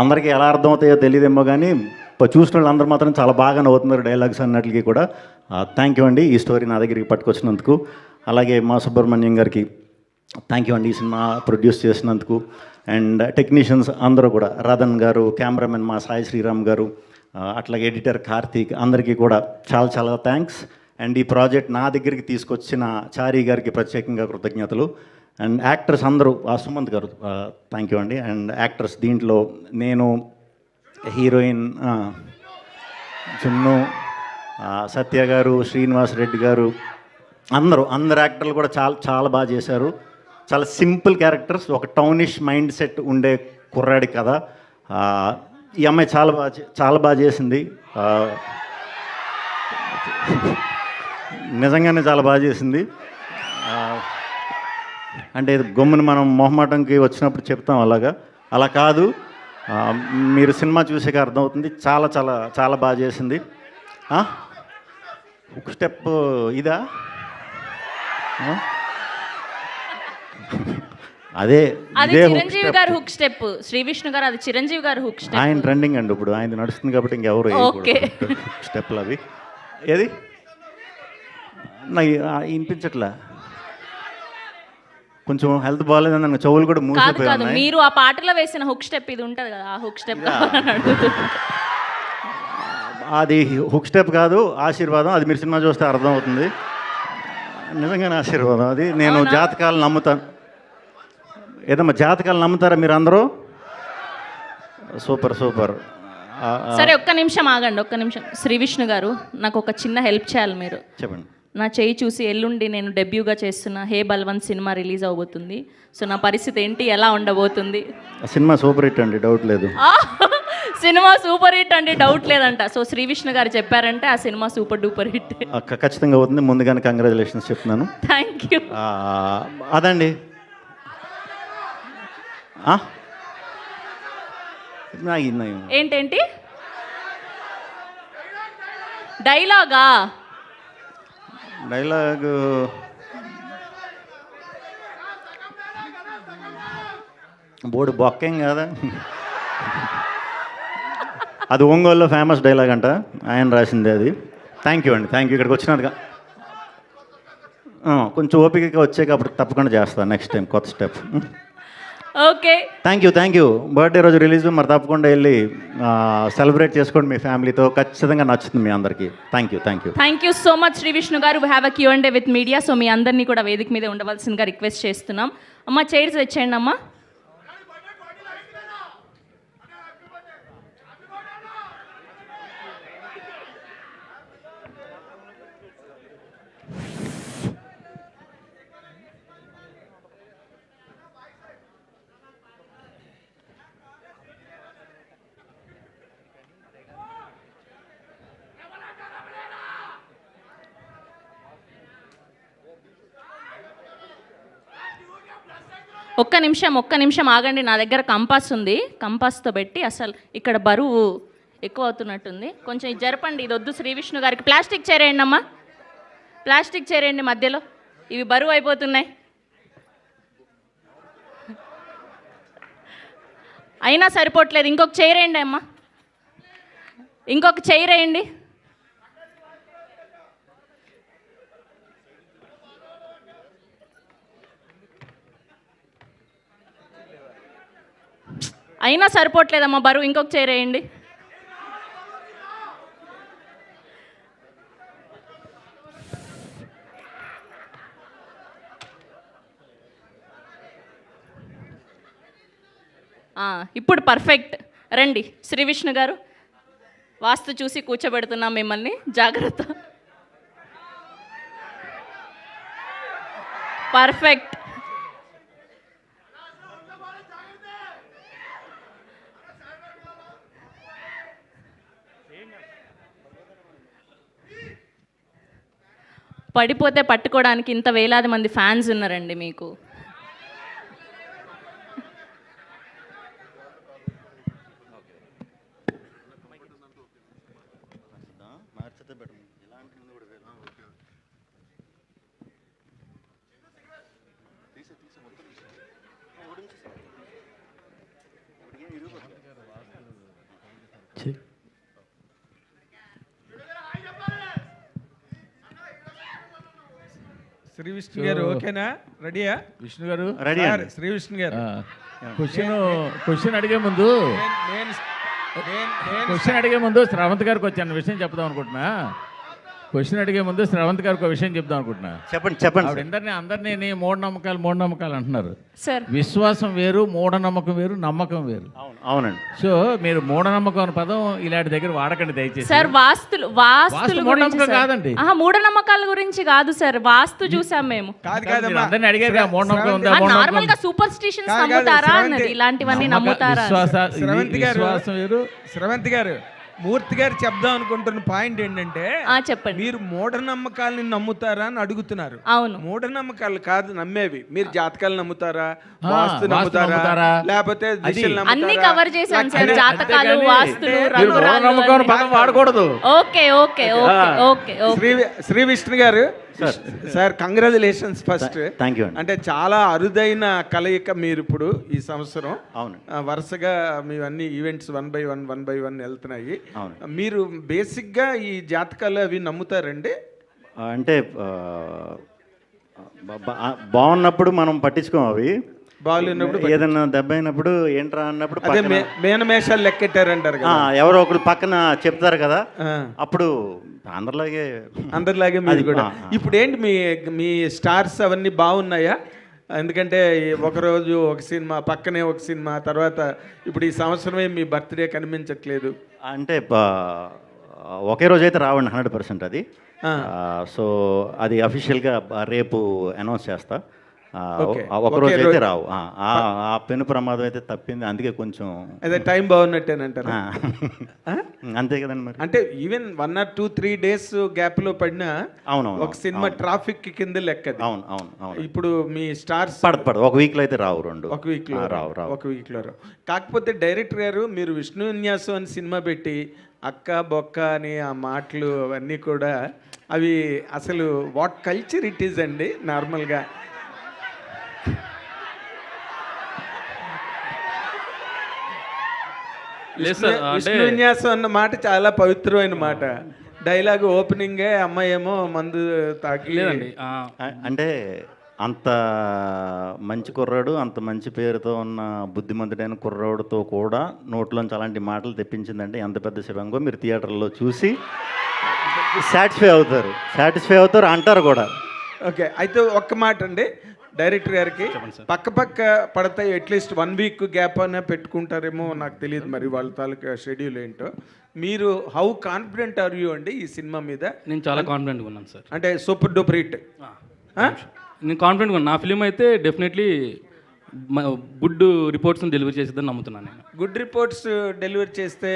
అందరికీ ఎలా అర్థమవుతాయో తెలియదేమో కానీ చూసిన వాళ్ళు అందరూ మాత్రం చాలా బాగా నవ్వుతున్నారు డైలాగ్స్ అన్నట్లకి కూడా. థ్యాంక్ యూ అండి ఈ స్టోరీ నా దగ్గరికి పట్టుకొచ్చినందుకు. అలాగే మా సుబ్రహ్మణ్యం గారికి థ్యాంక్ యూ అండి ఈ సినిమా ప్రొడ్యూస్ చేసినందుకు. అండ్ టెక్నీషియన్స్ అందరూ కూడా, రాధన్ గారు, కెమెరామెన్ మా సాయి శ్రీరామ్ గారు, అట్లాగే ఎడిటర్ కార్తీక్, అందరికీ కూడా చాలా థ్యాంక్స్. అండ్ ఈ ప్రాజెక్ట్ నా దగ్గరికి తీసుకొచ్చిన చారీ గారికి ప్రత్యేకంగా కృతజ్ఞతలు. అండ్ యాక్టర్స్ అందరూ, సుమంత్ గారు థ్యాంక్ యూ అండి. అండ్ యాక్టర్స్ దీంట్లో నేను, హీరోయిన్ చిన్ను, సత్య గారు, శ్రీనివాస్ రెడ్డి గారు, అందరు యాక్టర్లు కూడా చాలా బాగా చేశారు. చాలా సింపుల్ క్యారెక్టర్స్, ఒక టౌనిష్ మైండ్ సెట్ ఉండే కుర్రాడి కదా. ఈ అమ్మాయి చాలా బాగా చేసింది. నిజంగానే చాలా బాగా చేసింది. అంటే గమ్మున మనం మొహమాటంకి వచ్చినప్పుడు చెప్తాం అలా కాదు. మీరు సినిమా చూసాక అర్థమవుతుంది. చాలా బాగా చేసింది. ఒక స్టెప్ ఇదా? అది చిరంజీవి గారు హుక్ స్టెప్, శ్రీ విష్ణు గారు అది చిరంజీవి గారు హుక్ స్టెప్. ఆయన ట్రెండింగ్ అండి ఇప్పుడు, ఆయన నడుస్తుంది కాబట్టి ఇంకెవరు స్టెప్లు అవి. ఏది నాకు వినిపించట్లా, కొంచెం హెల్త్ బాగాలేదని నన్ను చెవులు కూడా మూసిపోయాను. మీరు ఆ పాటలో వేసిన హుక్ స్టెప్ ఇది ఉంటుంది కదా, ఆ హుక్ స్టెప్ అది హుక్ స్టెప్ కాదు, ఆశీర్వాదం. అది మీరు సినిమా చూస్తే అర్థమవుతుంది. నిజంగానే ఆశీర్వాదం అది. నేను జాతకాలు నమ్ముతాను. ఏదమ్మా జాతకాలు నమ్ముతారా మీరు అందరూ? సూపర్. సరే ఒక్క నిమిషం ఆగండి, ఒక్క నిమిషం. శ్రీ విష్ణు గారు, నాకు ఒక చిన్న హెల్ప్ చేయాలి మీరు. చెప్పండి. నా చేయి చూసి ఎల్లుండి నేను డెబ్యూగా చేస్తున్న హే బల్వంత్ సినిమా రిలీజ్ అవబోతుంది. సో నా పరిస్థితి ఏంటి, ఎలా ఉండబోతుంది? సినిమా సూపర్ హిట్ అండి, డౌట్ లేదు. సినిమా సూపర్ హిట్ అండి, డౌట్ లేదంట. సో శ్రీ విష్ణు గారు చెప్పారంటే ఆ సినిమా సూపర్ డూపర్ హిట్ ఖచ్చితంగా అవుతుంది. ముందుగానే కంగ్రాచులేషన్స్ చెప్తున్నాను. Thank you. అదండి ఏంటేంటి డైలాగా? డైలాగు బోర్డు బొక్కేం కదా, అది ఒంగోలులో ఫేమస్ డైలాగ్ అంట, ఆయన రాసింది అది. థ్యాంక్ యూ అండి, థ్యాంక్ యూ. ఇక్కడికి వచ్చినందుగా కొంచెం ఓపికగా వచ్చాక అప్పుడు తప్పకుండా చేస్తాను నెక్స్ట్ టైం కొత్త step. Okay, thank you. Birthday రోజు రిలీజ్ మరి తప్పకుండా వెళ్ళి సెలబ్రేట్ చేసుకోండి మీ ఫ్యామిలీతో, ఖచ్చితంగా నచ్చుతుంది మీ అందరికీ. Thank you so much Sri Vishnu garu. We have a Q&A with media. సో మీ అందరినీ కూడా వేదిక మీద ఉండవలసిందిగా రిక్వెస్ట్ చేస్తున్నాం. అమ్మ చైర్స్ తెచ్చేయండి అమ్మా. ఒక్క నిమిషం ఆగండి. నా దగ్గర కంపాస్ ఉంది, కంపాస్తో పెట్టి అసలు ఇక్కడ బరువు ఎక్కువ అవుతున్నట్టుంది, కొంచెం ఇది జరపండి. ఇది వద్దు శ్రీ విష్ణు గారికి. ప్లాస్టిక్ చేరేయండి అమ్మా, ప్లాస్టిక్ చేరేయండి మధ్యలో, ఇవి బరువు అయిపోతున్నాయి. అయినా సరిపోవట్లేదు, ఇంకొక చేరేయండి అమ్మా, ఇంకొక చేరేయండి. అయినా సరిపోవట్లేదమ్మా బరువు, ఇంకొక చేరేయండి. ఇప్పుడు పర్ఫెక్ట్. రండి శ్రీ విష్ణు గారు, వాస్తు చూసి కూర్చోబెడుతున్నాం మిమ్మల్ని, జాగ్రత్త. పర్ఫెక్ట్. పడిపోతే పట్టుకోవడానికి ఇంత వేలాది మంది ఫ్యాన్స్ ఉన్నారండి మీకు. శ్రీ విష్ణు గారు ఓకేనా? రెడీయా విష్ణు గారు? రెడీ. శ్రీ విష్ణు గారు క్వశ్చన్ అడిగే ముందు శ్రవంత్ గారికి వచ్చాను విషయం చెప్దాం అనుకుంటున్నా. క్వశ్చన్ అడిగే ముందు శ్రవంత్ గారికి ఒక విషయం చెప్దాం అనుకుంటున్నా. చెప్పండి. అందరినీ మూఢనమ్మకాలు అంటున్నారు. సార్, విశ్వాసం వేరు, మూఢనమ్మకం వేరు, నమ్మకం వేరు. అవునండి. సో మీరు మూఢనమ్మకం అనే పదం ఇలాంటి దగ్గర వాడకండి దయచేసి. సార్ వాస్తులు మూఢనమ్మకం కాదండి. మూఢనమ్మకాల గురించి కాదు సార్, వాస్తు చూసాం మేము. మీరు అందరినీ అడిగారు మూఢనమ్మకం ఉందా, నార్మల్ గా సూపర్ స్టిషన్స్ నమ్ముతారా అన్నది, ఇలాంటివన్నీ నమ్ముతారా? విశ్వాసం వేరు. శ్రవంత్ గారు, మూర్తి గారు చెప్దాం అనుకుంటున్న పాయింట్ ఏంటంటే, చెప్పండి. మీరు మూఢనమ్మకాలని నమ్ముతారా అని అడుగుతున్నారు. అవును, మూఢనమ్మకాలు కాదు నమ్మేవి. మీరు జాతకాలు నమ్ముతారా, వాస్తు నమ్ముతారా, లేకపోతే దిశలు అన్ని కవర్ చేశాను సార్. జాతకాలు, వాస్తులు, పదం వాడకూడదు. Okay okay okay okay. Sri Vishnu గారు sir, congratulations first. Thank you. అంటే చాలా అరుదైన కలయిక మీరు ఇప్పుడు ఈ సంవత్సరం. అవును. వరుసగా మీ అన్ని ఈవెంట్స్ వన్ బై వన్ వెళ్తున్నాయి. అవును. మీరు బేసిక్గా ఈ జాతకాలు అవి నమ్ముతారండి? అంటే బాగున్నప్పుడు మనం పట్టించుకోం, అవి బాగున్నప్పుడు ఏదన్నా దెబ్బ అయినప్పుడు ఏంట్రా అన్నప్పుడు అదే మేనమేషాలు లెక్కెట్టారంటారు కదా, ఎవరో ఒకరు పక్కన చెప్తారు కదా, అప్పుడు అందరిలాగే మీరు కూడా. ఇప్పుడు ఏంటి మీ స్టార్స్ అవన్నీ బాగున్నాయా? ఎందుకంటే ఒకరోజు ఒక సినిమా, పక్కనే ఒక సినిమా, తర్వాత ఇప్పుడు ఈ సంవత్సరమే మీ బర్త్డే కనిపించట్లేదు. అంటే ఒకే రోజు అయితే రావండి 100% అది. సో అది అఫీషియల్గా రేపు అనౌన్స్ చేస్తా. Okay. ఒకరోజు ఒకే అయితే రోజు. రావు. ఆ పెను ప్రమాదం అయితే తప్పింది, అందుకే కొంచెం అదే టైం బాగున్నట్టేనంటారా? అంతే కదండి మరి. అంటే ఈవెన్ 1 or 2-3 డేస్ గ్యాప్ లో పడినా అవునవును, ఒక సినిమా ట్రాఫిక్ కింద లెక్క. అవును అవును అవును. ఇప్పుడు మీ స్టార్స్ పడదు ఒక వీక్లో అయితే రావు రెండు. ఒక వీక్ లో రావు. ఒక వీక్ లో రావు. కాకపోతే డైరెక్టర్ గారు మీరు విష్ణు విన్యాసం అని సినిమా పెట్టి అక్క బొక్క అని ఆ మాటలు అవన్నీ కూడా అవి అసలు వాట్ కల్చర్ ఇట్ ఈజ్ అండి నార్మల్గా. లేదు సార్, విష్ణు విన్యాసం అన్న మాట చాలా పవిత్రమైన మాట. డైలాగ్ ఓపెనింగే అమ్మాయి ఏమో మందు తాకి. లేదండి, అంటే అంత మంచి కుర్రాడు, అంత మంచి పేరుతో ఉన్న బుద్ధిమంతుడైన కుర్రాడుతో కూడా నోట్లోంచి అలాంటి మాటలు తెప్పించిందంటే ఎంత పెద్ద శివంగో మీరు థియేటర్లో చూసి సాటిస్ఫై అవుతారు అంటారు కూడా. ఓకే, అయితే ఒక్క మాట అండి డైరెక్టర్ గారికి, పక్క పడతాయి అట్లీస్ట్ 1 వీక్ గ్యాప్ అయినా పెట్టుకుంటారేమో నాకు తెలియదు, మరి వాళ్ళ తాలూకా షెడ్యూల్ ఏంటో. మీరు హౌ కాన్ఫిడెంట్ ఆర్ యూ అండి ఈ సినిమా మీద? నేను చాలా కాన్ఫిడెంట్గా ఉన్నాను సార్. అంటే సూపర్ డూపర్ హిట్. నేను కాన్ఫిడెంట్గా ఉన్నాను. నా ఫిలిం అయితే డెఫినెట్లీ గుడ్ రిపోర్ట్స్ని డెలివరీ చేసేదని నమ్ముతున్నాను నేను. గుడ్ రిపోర్ట్స్ డెలివరీ చేస్తే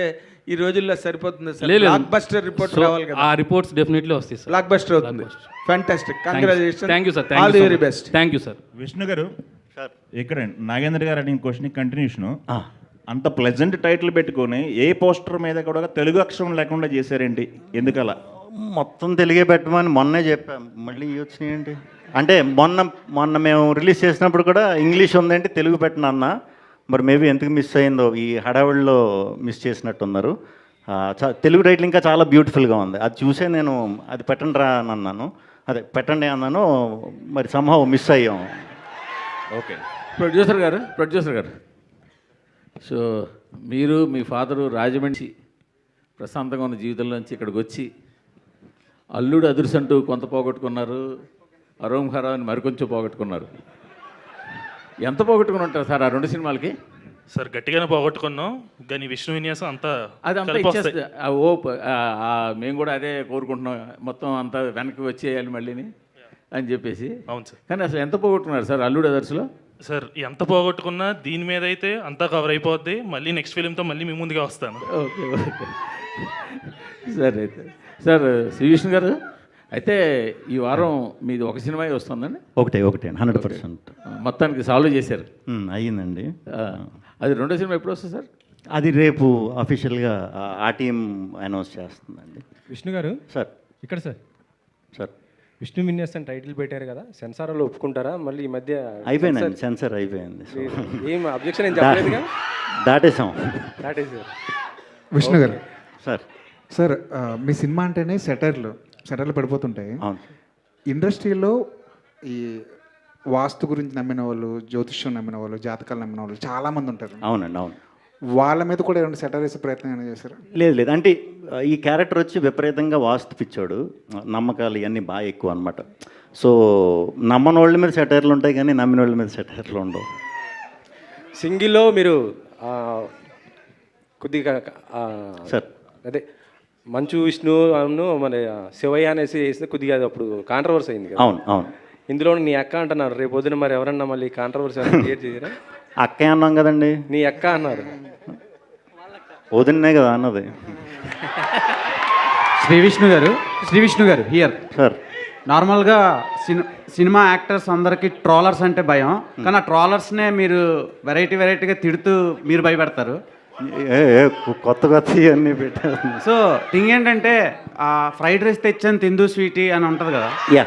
ఈ రోజుల్లో సరిపోతుంది సార్. లేదు, బ్లాక్ బస్టర్ రిపోర్ట్ రావాలి కదా. ఆ రిపోర్ట్స్ డెఫినెట్లీ వస్తాయి సార్. బ్లాక్ బస్టర్ అవుతుంది. Fantastic, congratulation. Thank you sir. All the very best. Thank you sir. Vishnu గారు, ఇక్కడ నాగేంద్ర గారు అడిగిన క్వశ్చన్ కంటిన్యూషన్. అంత ప్లెజెంట్ టైటిల్ పెట్టుకొని ఏ పోస్టర్ మీద కూడా తెలుగు అక్షరం లేకుండా చేశారేంటి, ఎందుకలా? మొత్తం తెలుగే పెట్టమని మొన్నే చెప్పాం, మళ్ళీ వచ్చినాయండి. అంటే మొన్న మేము రిలీజ్ చేసినప్పుడు కూడా ఇంగ్లీష్ ఉందంటే తెలుగు పెట్టినా, మరి మేబీ ఎందుకు మిస్ అయిందో ఈ హడావిడిలో మిస్ చేసినట్టున్నారు. తెలుగు టైటిల్ ఇంకా చాలా బ్యూటిఫుల్గా ఉంది. అది చూసే నేను అది పెట్టండి రా అని అన్నాను, అదే పెట్టండి అన్నాను, మరి సంహవ్ మిస్ అయ్యాం. ఓకే, ప్రొడ్యూసర్ గారు, సో మీరు మీ ఫాదరు రాజమండ్రి ప్రశాంతంగా ఉన్న జీవితంలోంచి ఇక్కడికి వచ్చి అల్లుడు అదుర్సంటూ కొంత పోగొట్టుకున్నారు, అరోమ్ హరా అని మరికొంచెం పోగొట్టుకున్నారు. ఎంత పోగొట్టుకుని ఉంటారు సార్ ఆ 2 సినిమాలకి? సార్ గట్టిగానే పోగొట్టుకున్నాం, కానీ విష్ణు విన్యాసం అంతా అది అంతా ఇచ్చేస్తే మేము కూడా అదే కోరుకుంటున్నాం, మొత్తం అంతా వెనక్కి వచ్చేయాలి మళ్ళీని అని చెప్పేసి. అవును సార్. కానీ అసలు ఎంత పోగొట్టుకున్నారు సార్ అల్లుడు అదర్స్లో? సార్ ఎంత పోగొట్టుకున్నా దీని మీద అయితే అంతా కవర్ అయిపోద్ది. మళ్ళీ నెక్స్ట్ ఫిలింతో మళ్ళీ మీ ముందుగా వస్తాను. Okay sir. అయితే సార్ శ్రీ విష్ణు గారు, అయితే ఈ వారం మీది ఒక సినిమా వస్తుందండి? ఒకటే 100%. మొత్తానికి సాల్వ్ చేశారు. అయ్యిందండి. అది 2వ సినిమా ఎప్పుడు వస్తుంది సార్? అది రేపు అఫీషియల్గా ఆ టీం అనౌన్స్ చేస్తుందండి. విష్ణు గారు సార్. ఇక్కడ సార్ సార్ విష్ణు విన్యాసం టైటిల్ పెట్టారు కదా, సెన్సార్ వాళ్ళు ఒప్పుకుంటారా? మళ్ళీ ఈ మధ్య అయిపోయిందండి, సెన్సర్ అయిపోయింది. ఏం అబ్జెక్షన్ ఏం చెప్పలేదుగా? దాటేసాం. విష్ణు గారు సార్. సార్ మీ సినిమా అంటేనే సెటర్లు పడిపోతుంటాయి. అవును. ఇండస్ట్రీలో ఈ వాస్తు గురించి నమ్మిన వాళ్ళు, జ్యోతిష్యం నమ్మిన వాళ్ళు, జాతకాలు నమ్మిన వాళ్ళు చాలామంది ఉంటారు. అవునండి, అవును. వాళ్ళ మీద కూడా ఏమైనా సెటర్ వేసే ప్రయత్నం ఏమైనా చేశారు? లేదు, అంటే ఈ క్యారెక్టర్ వచ్చి విపరీతంగా వాస్తు పిచ్చాడు, నమ్మకాలు ఇవన్నీ బాగా ఎక్కువ అనమాట. సో నమ్మని వాళ్ళ మీద సెటైర్లు ఉంటాయి కానీ నమ్మిన వాళ్ళ మీద సెటైర్లు ఉండవు. సింగిల్లో మీరు కొద్దిగా సార్ అదే మంచు విష్ణు అవును మన శివయ్య అనేసి వేస్తే కొద్దిగా అది అప్పుడు కాంట్రవర్సీ అయింది కదా. అవును అవును. ఇందులో నీ అక్క అంటున్నారు, రేపు పొద్దున మరి ఎవరన్నా మళ్ళీ కాంట్రవర్సీ క్రియేట్ చేయరా? అక్కే అన్నాం కదండి. నీ అక్క అన్నారు. వదిన్నే కదా అన్నది. శ్రీ విష్ణు గారు హియర్ సార్. నార్మల్గా సినిమా యాక్టర్స్ అందరికీ ట్రోలర్స్ అంటే భయం, కానీ ఆ ట్రోలర్స్నే మీరు వెరైటీగా తిడుతూ మీరు భయపెడతారు. కొత్త ఇవన్నీ పెట్టారు. సో థింగ్ ఏంటంటే ఫ్రైడ్ రైస్ తెచ్చాను తిందు స్వీటీ అని ఉంటుంది కదా. యా.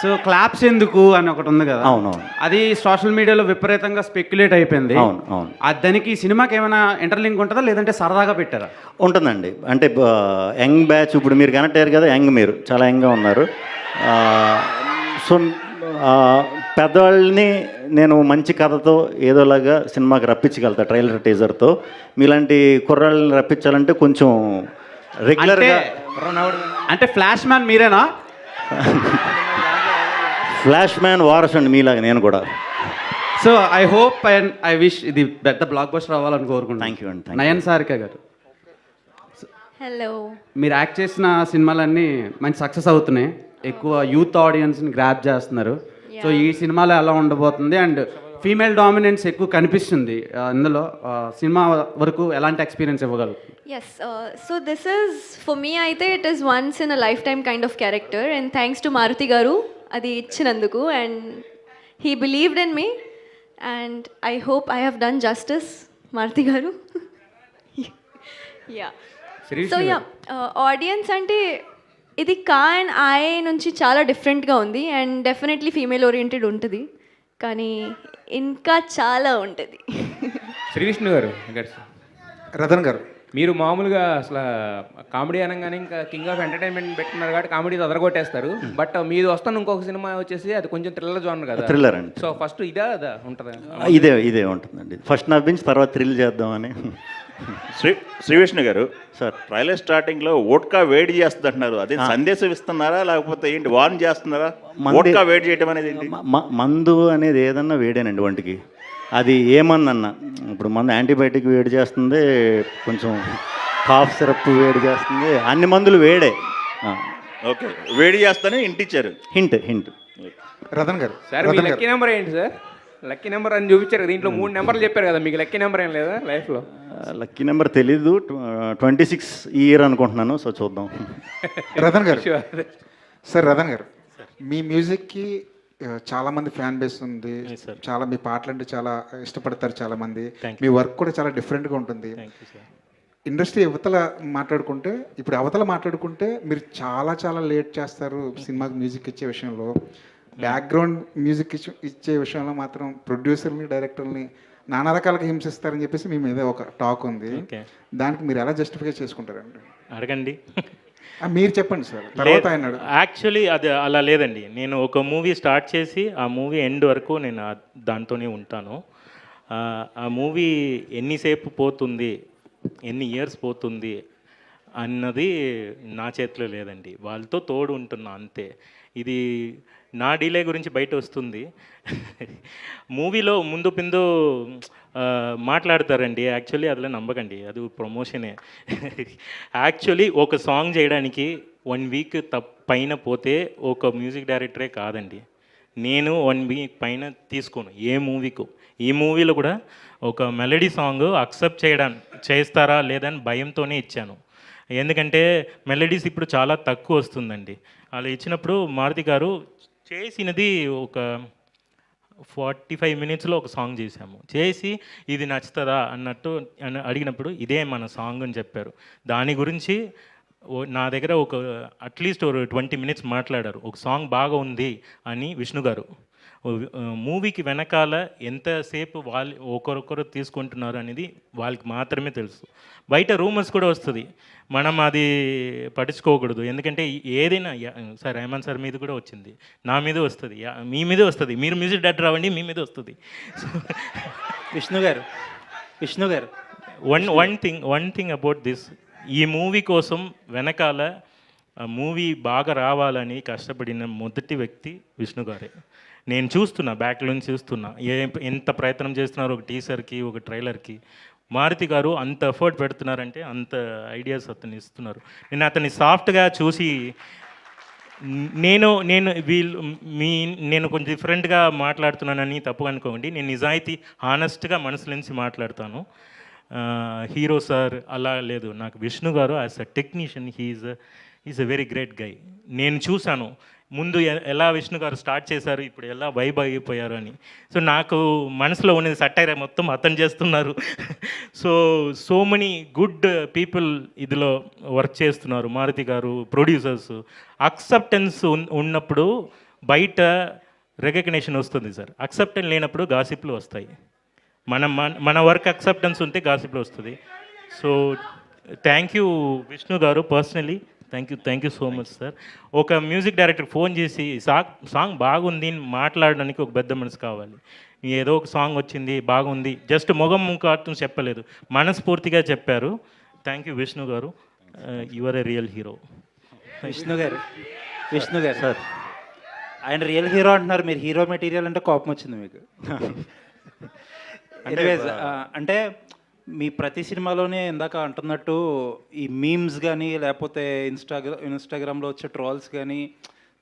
సో క్లాప్స్ ఎందుకు అని ఒకటి ఉంది కదా. అవునవును. అది సోషల్ మీడియాలో విపరీతంగా స్పెక్యులేట్ అయిపోయింది. అవును అవును. దానికి ఈ సినిమాకి ఏమైనా ఇంటర్లింక్ ఉంటుందా లేదంటే సరదాగా పెట్టారా? ఉంటుందండి. అంటే యంగ్ బ్యాచ్, ఇప్పుడు మీరు కనెక్ట్ అయ్యారు కదా, మీరు చాలా యంగ్గా ఉన్నారు. సో పెద్దవాళ్ళని నేను మంచి కథతో ఏదోలాగా సినిమాకి రప్పించగలుగుతా, ట్రైలర్ టీజర్తో. మీలాంటి కుర్రాళ్ళని రప్పించాలంటే కొంచెం రెగ్యులర్గా. అంటే ఫ్లాష్ మ్యాన్ మీరేనా? ఫ్లాష్ మ్యాన్ వారస్ అండి మీలాగా నేను కూడా. So I hope and I wish ఇది పెద్ద బ్లాక్ బస్టర్ అవ్వాలని కోరుకుంటున్నాను. థ్యాంక్ యూ అండి. నయన్ సారిక గారు, హలో. మీరు యాక్ట్ చేసిన సినిమాలన్నీ మంచి సక్సెస్ అవుతున్నాయి, ఎక్కువ యూత్ ఆడియన్స్ని గ్రాప్ చేస్తున్నారు. సో ఈ సినిమాలో ఎలా ఉండబోతుంది అండ్ ఫీమేల్ డామినెన్స్ ఎక్కువ కనిపిస్తుంది ఇందులో సినిమా వరకు ఎలాంటి ఎక్స్పీరియన్స్ ఇవ్వగలుగుతుంది? Yes so this is for me అయితే it is once in a lifetime kind of character and thanks to Maruthi garu అది ఇచ్చినందుకు and he believed in me and I hope I have done justice Maruthi garu. Yeah so yeah audience అంటే ఇది కా and I నుంచి చాలా డిఫరెంట్గా ఉంది and definitely female oriented ఉంటుంది కానీ ఇంకా చాలా ఉంటుంది. శ్రీ విష్ణు గారు, రతన్ గారు, మీరు మామూలుగా అసలు కామెడీ అనగానే ఇంకా కింగ్ ఆఫ్ ఎంటర్టైన్మెంట్ పెట్టుకున్నారు కాబట్టి కామెడీ అదరగొట్టేస్తారు. బట్ మీది వస్తున్న ఇంకొక సినిమా వచ్చేసి అది కొంచెం థ్రిల్లర్ జోనర్ కదా. థ్రిల్లర్ అండి. సో ఫస్ట్ ఇదే అదా ఉంటుంది? ఇదే ఉంటుందండి. ఫస్ట్ నవ్వించి తర్వాత థ్రిల్ చేద్దామని. శ్రీ విష్ణు గారు సార్, ట్రైలర్ స్టార్టింగ్లో ఓట్కా వేడి చేస్తుంది అంటున్నారు. అదే సందేశం ఇస్తున్నారా లేకపోతే ఏంటి, వార్న్ చేస్తున్నారా? ఓట్కా వేడి చేయడం అనేది ఏంటి? మందు అనేది ఏదన్నా వేడేనండి ఒంటికి. అది ఏమన్నా ఇప్పుడు మందు యాంటీబయాటిక్ వేడి చేస్తుంది, కొంచెం కాఫ్ సిరప్ వేడి చేస్తుంది, అన్ని మందులు వేడే. ఓకే, వేడి చేస్తానే ఇంటిచ్చారు. హింట్ రతన్ గారు, సార్ మీ లక్కీ నెంబర్ ఏంటి సార్? లక్కీ నెంబర్ అని చూపించారు కదా, దీంట్లో 3 నెంబర్లు చెప్పారు కదా, మీకు లక్కీ నెంబర్ ఏం లేదా లైఫ్లో? లక్కీ నెంబర్ తెలీదు, 26 ఈ ఇయర్ అనుకుంటున్నాను. సో చూద్దాం. రతన్ గారు, సార్ రతన్ గారు, మీ మ్యూజిక్కి చాలామంది ఫ్యాన్ బేస్ ఉంది, చాలా మీ పాటలు అంటే చాలా ఇష్టపడతారు చాలామంది, మీ వర్క్ కూడా చాలా డిఫరెంట్గా ఉంటుంది. ఇండస్ట్రీ అవతల మాట్లాడుకుంటే, ఇప్పుడు అవతల మాట్లాడుకుంటే మీరు చాలా చాలా లేట్ చేస్తారు సినిమాకి మ్యూజిక్ ఇచ్చే విషయంలో. బ్యాక్గ్రౌండ్ మ్యూజిక్ ఇచ్చే విషయంలో మాత్రం ప్రొడ్యూసర్ని, డైరెక్టర్ని నానా రకాలుగా హింసిస్తారని చెప్పేసి మీ మీద ఒక టాక్ ఉంది. దానికి మీరు ఎలా జస్టిఫై చేసుకుంటారండి? అడగండి. మీరు చెప్పండి సార్, తర్వాత ఆయన. యాక్చువల్లీ అది అలా లేదండి. నేను ఒక మూవీ స్టార్ట్ చేసి ఆ మూవీ ఎండ్ వరకు నేను దాంతోనే ఉంటాను. ఆ మూవీ ఎన్నిసేపు పోతుంది, ఎన్ని ఇయర్స్ పోతుంది అన్నది నా చేతిలో లేదండి. వాళ్ళతో తోడు ఉంటున్నా అంతే. ఇది నా డిలే గురించి బయట వస్తుంది. మూవీలో ముందు పిందు మాట్లాడతారండి. యాక్చువల్లీ అదిలో నమ్మకండి, అది ప్రమోషనే. యాక్చువల్లీ ఒక సాంగ్ చేయడానికి 1 వీక్ పైన పోతే ఒక మ్యూజిక్ డైరెక్టరే కాదండి. నేను 1 వీక్ పైన తీసుకోను ఏ మూవీకు. ఈ మూవీలో కూడా ఒక మెలడీ సాంగ్ అక్సెప్ట్ చేస్తారా లేదని భయంతోనే ఇచ్చాను. ఎందుకంటే మెలడీస్ ఇప్పుడు చాలా తక్కువ వస్తుందండి. అలా ఇచ్చినప్పుడు మారుతి గారు చేసినది ఒక 45 మినిట్స్లో ఒక సాంగ్ చేశాము. చేసి ఇది నచ్చుతుందా అన్నట్టు అడిగినప్పుడు ఇదే మన సాంగ్ అని చెప్పారు. దాని గురించి నా దగ్గర ఒక అట్లీస్ట్ ఒక 20 మినిట్స్ మాట్లాడారు. ఒక సాంగ్ బాగా ఉంది అని విష్ణు గారు. మూవీకి వెనకాల ఎంతసేపు వాళ్ళు ఒకరొకరు తీసుకుంటున్నారు అనేది వాళ్ళకి మాత్రమే తెలుసు. బయట రూమర్స్ కూడా వస్తుంది, మనం అది పట్టించుకోకూడదు. ఎందుకంటే ఏదైనా సార్ రెహమాన్ సార్ మీద కూడా వచ్చింది, నా మీద వస్తుంది, మీ మీద వస్తుంది. మీరు మ్యూజిక్ డైరెక్టర్ అవ్వండి, మీ మీద వస్తుంది. విష్ణు గారు వన్ థింగ్ అబౌట్ దిస్, ఈ మూవీ కోసం వెనకాల మూవీ బాగా రావాలని కష్టపడిన మొదటి వ్యక్తి విష్ణు గారే. నేను చూస్తున్నా, బ్యాక్ నుంచి చూస్తున్నా ఎంత ప్రయత్నం చేస్తున్నారు. ఒక టీజర్కి, ఒక ట్రైలర్కి మారుతి గారు అంత ఎఫర్ట్ పెడుతున్నారంటే అంత ఐడియాస్ అతను ఇస్తున్నారు. నేను అతన్ని సాఫ్ట్గా చూసి నేను కొంచెం డిఫరెంట్గా మాట్లాడుతున్నానని తప్పు అనుకోండి. నేను నిజాయితీ హానెస్ట్గా మనసు నుంచి మాట్లాడతాను. హీరో సార్ అలా లేదు. నాకు విష్ణు గారు as a technician is a very great guy. నేను చూశాను ముందు ఎలా విష్ణు గారు స్టార్ట్ చేశారు, ఇప్పుడు ఎలా వైబ్ అయిపోయారు అని. సో నాకు మనసులో ఉన్నది సటైర్ మొత్తం అతను చేస్తున్నారు. సో మెనీ గుడ్ పీపుల్ ఇదిలో వర్క్ చేస్తున్నారు. మారుతి గారు, ప్రొడ్యూసర్స్. అక్సెప్టెన్స్ ఉన్నప్పుడు బయట రికగ్నిషన్ వస్తుంది సార్. అక్సెప్టెన్స్ లేనప్పుడు గాసిప్లు వస్తాయి. మన వర్క్ అక్సెప్టెన్స్ ఉంటే గాసిప్లు వస్తుంది. సో థ్యాంక్ యూ విష్ణు గారు, personally thank you so much sir. ఒక మ్యూజిక్ డైరెక్టర్ ఫోన్ చేసి సాంగ్ బాగుంది మాట్లాడడానికి ఒక పెద్ద మనసు కావాలి. ఏదో ఒక సాంగ్ వచ్చింది బాగుంది, జస్ట్ మొగం ముఖార్థం చెప్పలేదు, మనస్ఫూర్తిగా చెప్పారు. థ్యాంక్ యూ విష్ణు గారు, you are a real hero. Vishnu గారు సార్, ఆయన రియల్ హీరో అంటున్నారు, మీరు హీరో మెటీరియల్ అంటే కోపం వచ్చింది మీకు. అంటే మీ ప్రతి సినిమాలోనే ఇందాక అంటున్నట్టు ఈ మీమ్స్ కానీ లేకపోతే ఇన్స్టాగ్రామ్లో వచ్చే ట్రోల్స్ కానీ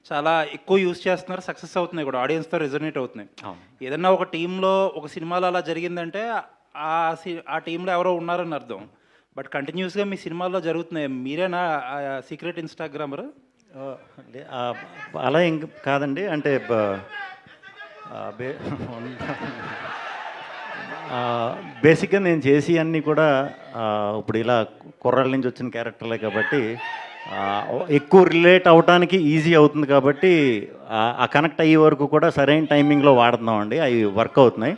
చాలా ఎక్కువ యూస్ చేస్తున్నారు, సక్సెస్ అవుతున్నాయి కూడా, ఆడియన్స్తో రెజొనేట్ అవుతున్నాయి. ఏదన్నా ఒక టీంలో ఒక సినిమాలో అలా జరిగిందంటే ఆ టీంలో ఎవరో ఉన్నారని అర్థం. బట్ కంటిన్యూస్గా మీ సినిమాల్లో జరుగుతున్నాయి. మీరేనా సీక్రెట్ ఇన్స్టాగ్రామర్? అలా ఇంక కాదండి, అంటే బేసిక్గా నేను చేసి అన్నీ కూడా ఇప్పుడు ఇలా కుర్రాళ్ళ నుంచి వచ్చిన క్యారెక్టర్లే కాబట్టి ఎక్కువ రిలేట్ అవడానికి ఈజీ అవుతుంది కాబట్టి ఆ కనెక్ట్ అయ్యే వరకు కూడా సరైన టైమింగ్లో వాడుతున్నామండి, అవి వర్క్ అవుతున్నాయి.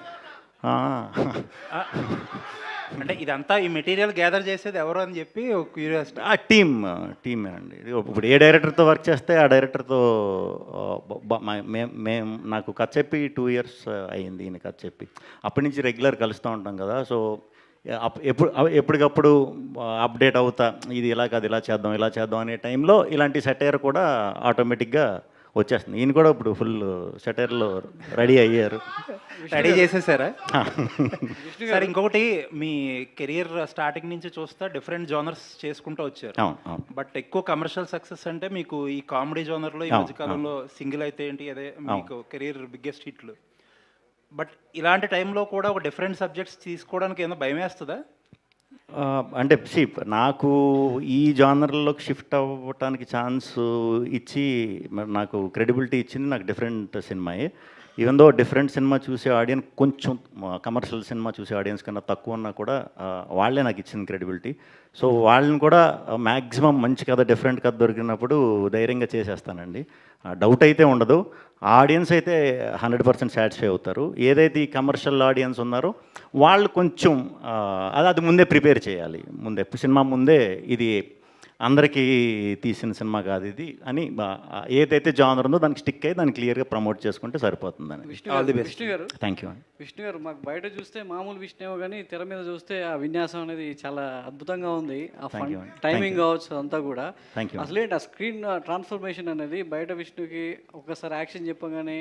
అంటే ఇదంతా ఈ మెటీరియల్ గ్యాదర్ చేసేది ఎవరు అని చెప్పి ఒక క్యూరియాసిటీ. ఆ టీమే అండి. ఇప్పుడు ఏ డైరెక్టర్తో వర్క్ చేస్తే ఆ డైరెక్టర్తో మేము నాకు కథ చెప్పి 2 years అయ్యింది ఈయన కథ చెప్పి. అప్పటి నుంచి రెగ్యులర్ కలుస్తూ ఉంటాం కదా, సో ఎప్పటికప్పుడు అప్డేట్ అవుతా, ఇది ఇలా కాదు ఇలా చేద్దాం అనే టైంలో ఇలాంటి సెటైర్ కూడా ఆటోమేటిక్గా వచ్చేస్తుంది. ఈయన కూడా ఇప్పుడు ఫుల్ సెటైర్లో రెడీ అయ్యారు. రెడీ చేసేసారా? సార్ ఇంకొకటి, మీ కెరియర్ స్టార్టింగ్ నుంచి చూస్తే డిఫరెంట్ జోనర్స్ చేసుకుంటూ వచ్చారు. బట్ ఎక్కువ కమర్షియల్ సక్సెస్ అంటే మీకు ఈ కామెడీ జోనర్లో ఈ మధ్యకాలంలో సింగిల్ అయితే ఏంటి, అదే మీకు కెరియర్ బిగ్గెస్ట్ హిట్లు. బట్ ఇలాంటి టైంలో కూడా ఒక డిఫరెంట్ సబ్జెక్ట్స్ తీసుకోవడానికి ఏమైనా భయం వేస్తుందా? అంటే నాకు ఈ జానర్లోకి షిఫ్ట్ అవ్వటానికి ఛాన్స్ ఇచ్చి నాకు క్రెడిబిలిటీ ఇచ్చింది నాకు డిఫరెంట్ సినిమాయే. ఈవెన్ దో డిఫరెంట్ సినిమా చూసే ఆడియన్స్ కొంచెం కమర్షియల్ సినిమా చూసే ఆడియన్స్ కన్నా తక్కువ ఉన్నా కూడా వాళ్ళే నాకు ఇచ్చింది క్రెడిబిలిటీ. సో వాళ్ళని కూడా మ్యాక్సిమం మంచి కథ, డిఫరెంట్ కథ దొరికినప్పుడు ధైర్యంగా చేసేస్తానండి. డౌట్ అయితే ఉండదు. ఆడియన్స్ అయితే 100% సాటిస్ఫై అవుతారు. ఏదైతే ఈ కమర్షియల్ ఆడియన్స్ ఉన్నారో వాళ్ళు కొంచెం అది ముందే ప్రిపేర్ చేయాలి. సినిమా ముందే ఇది అందరికీ తీసిన సినిమా కాదు ఇది అని ఏదైతే జానర్ ఉందో దానికి స్టిక్ అయ్యి దాన్ని క్లియర్గా ప్రమోట్ చేసుకుంటే సరిపోతుందని. All the best. Thank you అండి. విష్ణు గారు, మాకు బయట చూస్తే మామూలు విష్ణువు కానీ తెర మీద చూస్తే ఆ విన్యాసం అనేది చాలా అద్భుతంగా ఉంది. ఆ ఫన్ టైమింగ్ కావచ్చు అంతా కూడా. అసలేంటి ఆ స్క్రీన్ ట్రాన్స్ఫర్మేషన్ అనేది బయట విష్ణుకి ఒకసారి యాక్షన్ చెప్పగానే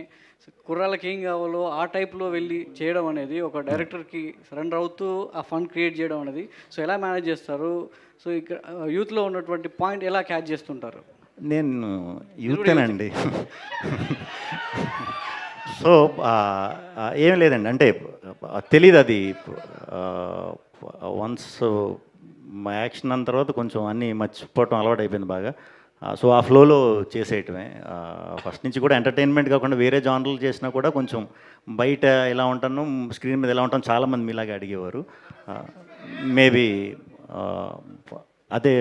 కుర్రాళ్ళకి ఏం కావాలో ఆ టైప్లో వెళ్ళి చేయడం అనేది ఒక డైరెక్టర్కి సరెండర్ అవుతూ ఆ ఫన్ క్రియేట్ చేయడం అనేది సో ఎలా మేనేజ్ చేస్తారు? సో ఇక్కడ యూత్లో ఉన్నటువంటి పాయింట్ ఎలా క్యాచ్ చేస్తుంటారు? నేను యూతేనండి. సో ఏం లేదండి, అంటే తెలీదు అది. వన్స్ మా యాక్షన్ అన్న తర్వాత కొంచెం అన్నీ మర్చిపోవటం అలవాటు అయిపోయింది బాగా. సో ఆ ఫ్లోలో చేసేయటమే. ఫస్ట్ నుంచి కూడా ఎంటర్టైన్మెంట్ కాకుండా వేరే జానర్లు చేసినా కూడా కొంచెం బయట ఎలా ఉంటాను, స్క్రీన్ మీద ఎలా ఉంటాను చాలామంది మీలాగా అడిగేవారు. మేబీ అదే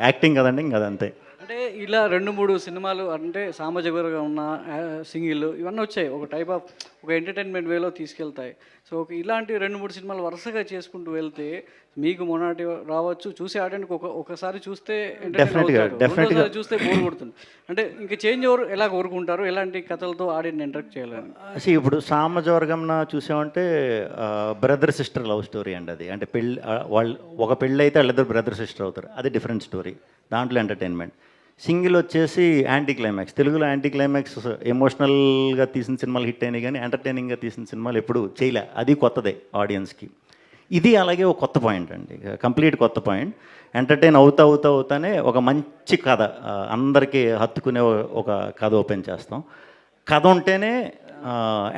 యాక్టింగ్ కదండి, ఇంకా అదంతే. అంటే ఇలా 2-3 సినిమాలు అంటే సామాజికంగా ఉన్న సింగిల్ ఇవన్నీ వచ్చాయి, ఒక టైప్ ఆఫ్ ఒక ఎంటర్టైన్మెంట్ వేలో తీసుకెళ్తాయి. సో ఇలాంటి 2-3 సినిమాలు వరుసగా చేసుకుంటూ వెళ్తే మీకు మొన్నటి రావచ్చు, చూసే ఆడియన్కి ఒకసారి చూస్తే డెఫినెట్గా చూస్తే బోర్ కొడుతుంది. అంటే ఇంకా చేంజ్ ఓవర్ ఎలా కోరుకుంటారు, ఎలాంటి కథలతో ఆడియన్ ఇంటరాక్ట్ చేయాలని? ఇప్పుడు సామాజికంగా చూసామంటే బ్రదర్ సిస్టర్ లవ్ స్టోరీ అండి అది. అంటే వాళ్ళు ఒక పెళ్ళి అయితే వాళ్ళిద్దరు బ్రదర్ సిస్టర్ అవుతారు, అది డిఫరెంట్ స్టోరీ, దాంట్లో ఎంటర్టైన్మెంట్. సింగిల్ వచ్చేసి యాంటీ క్లైమాక్స్. తెలుగులో యాంటీ క్లైమాక్స్ ఎమోషనల్గా తీసిన సినిమాలు హిట్ అయినాయి కానీ ఎంటర్టైనింగ్గా తీసిన సినిమాలు ఎప్పుడు చేయలే, అది కొత్తదే ఆడియన్స్కి. ఇది అలాగే ఒక కొత్త పాయింట్ అండి, కంప్లీట్ కొత్త పాయింట్. ఎంటర్టైన్ అవుతానే ఒక మంచి కథ, అందరికీ హత్తుకునే ఒక కథ ఓపెన్ చేస్తాం. కథ ఉంటేనే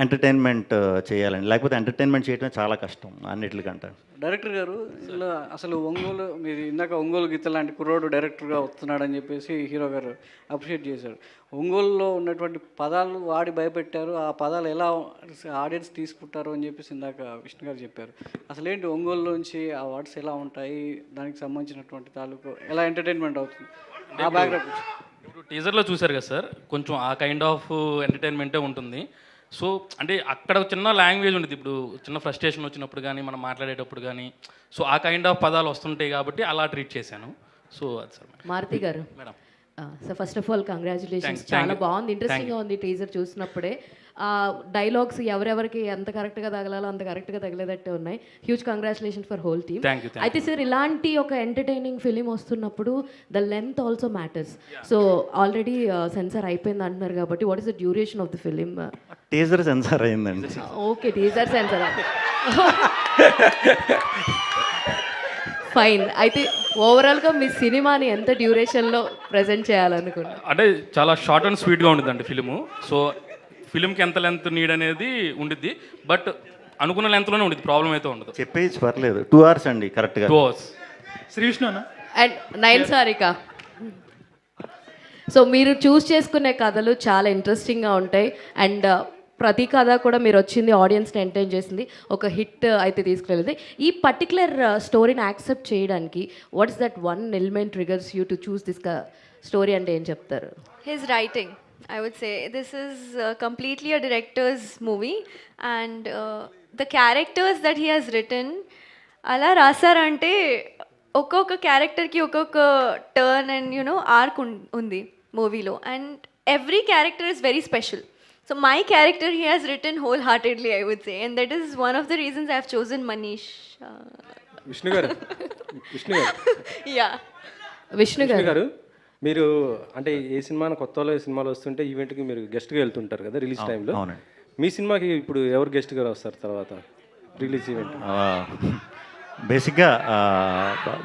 ఎంటర్టైన్మెంట్ చేయాలండి, లేకపోతే ఎంటర్టైన్మెంట్ చేయడమే చాలా కష్టం అన్నిటికంటే. డైరెక్టర్ గారు, ఇలా అసలు ఒంగోలు, మీరు ఇందాక ఒంగోలు గీత లాంటి కుర్రోడు డైరెక్టర్గా వస్తున్నాడని చెప్పేసి హీరో గారు అప్రిషియేట్ చేశారు. ఒంగోలులో ఉన్నటువంటి పదాలు వాడి భయపెట్టారు, ఆ పదాలు ఎలా ఆడియన్స్ తీసుకుంటారు అని చెప్పేసి ఇందాక విష్ణు గారు చెప్పారు. అసలేంటి ఒంగోలులోంచి ఆ వర్డ్స్ ఎలా ఉంటాయి, దానికి సంబంధించినటువంటి తాలూకు ఎలా ఎంటర్టైన్మెంట్ అవుతుంది ఆ బ్యాక్గ్రౌండ్? ఇప్పుడు టీజర్లో చూశారు కదా సార్, కొంచెం ఆ కైండ్ ఆఫ్ ఎంటర్టైన్మెంటే ఉంటుంది. సో అంటే అక్కడ చిన్న లాంగ్వేజ్ ఉంటుంది, ఇప్పుడు చిన్న ఫ్రస్ట్రేషన్ వచ్చినప్పుడు కానీ మనం మాట్లాడేటప్పుడు కానీ సో ఆ కైండ్ ఆఫ్ పదాలు వస్తుంటాయి కాబట్టి అలా ట్రీట్ చేశాను. సో అది సార్. మారుతి గారు madam, so first of all congratulations, చాలా బాగుంది, ఇంట్రెస్టింగ్గా ఉంది టీజర్ చూసినప్పుడే. డైలాగ్స్ ఎవరెవరికి ఎంత కరెక్ట్గా తగలాలో అంత కరెక్ట్గా తగిలేదట్టే ఉన్నాయి. Huge congratulation for whole team. అయితే సార్, ఇలాంటి ఒక ఎంటర్టైనింగ్ ఫిలిం వస్తున్నప్పుడు the length also matters. So already censor అయిపోయింది అంటున్నారు కాబట్టి what is the duration of the film? Teaser censor అయిందండి. Okay, teaser censor. ఫైన్. అయితే ఓవరాల్గా మీ సినిమాని ఎంత డ్యూరేషన్లో ప్రజెంట్ చేయాలనుకుంటున్నారు? అంటే చాలా షార్ట్ అండ్ స్వీట్గా ఉంటుందండి ఫిలిము. సో ఫిలింకి ఎంత లెంత్ నీడ్ అనేది ఉండిద్ది, బట్ అనుకున్న లెంత్లోనే ఉండిద్ది, ప్రాబ్లం అయితే ఉండదు. చెప్పేసి పర్లేదు, 2 hours అండి కరెక్ట్గా. 2 hours. శ్రీ విష్ణు అన్న అండ్ నైన్ సారిక. సో మీరు చూస్ చేసుకునే కథలు చాలా ఇంట్రెస్టింగ్గా ఉంటాయి. అండ్ ప్రతి కథ కూడా మీరు వచ్చింది ఆడియన్స్ని ఎంటర్టైన్ చేసింది, ఒక హిట్ అయితే తీసుకెళ్ళింది. ఈ పర్టికులర్ స్టోరీని యాక్సెప్ట్ చేయడానికి what is that one element triggers you to choose this story అంటే ఏం చెప్తారు? His writing, I would say. This is completely a director's movie, and the characters that he has written, అలా రాసారంటే ఒక్కొక్క క్యారెక్టర్కి ఒక్కొక్క turn and arc ఉంది మూవీలో, and every character is very special. So my character he has written wholeheartedly, I would say, and that is one of the reasons I have chosen Manish. Vishnu గారు Yeah. Vishnu గారు, మీరు అంటే ఏ సినిమాను కొత్తలో సినిమాలు వస్తుంటే ఈవెంట్కి మీరు గెస్ట్గా వెళ్తుంటారు కదా రిలీజ్ టైంలో. అవునండి. మీ సినిమాకి ఇప్పుడు ఎవరు గెస్ట్గా వస్తారు తర్వాత రిలీజ్ ఈవెంట్? బేసిక్గా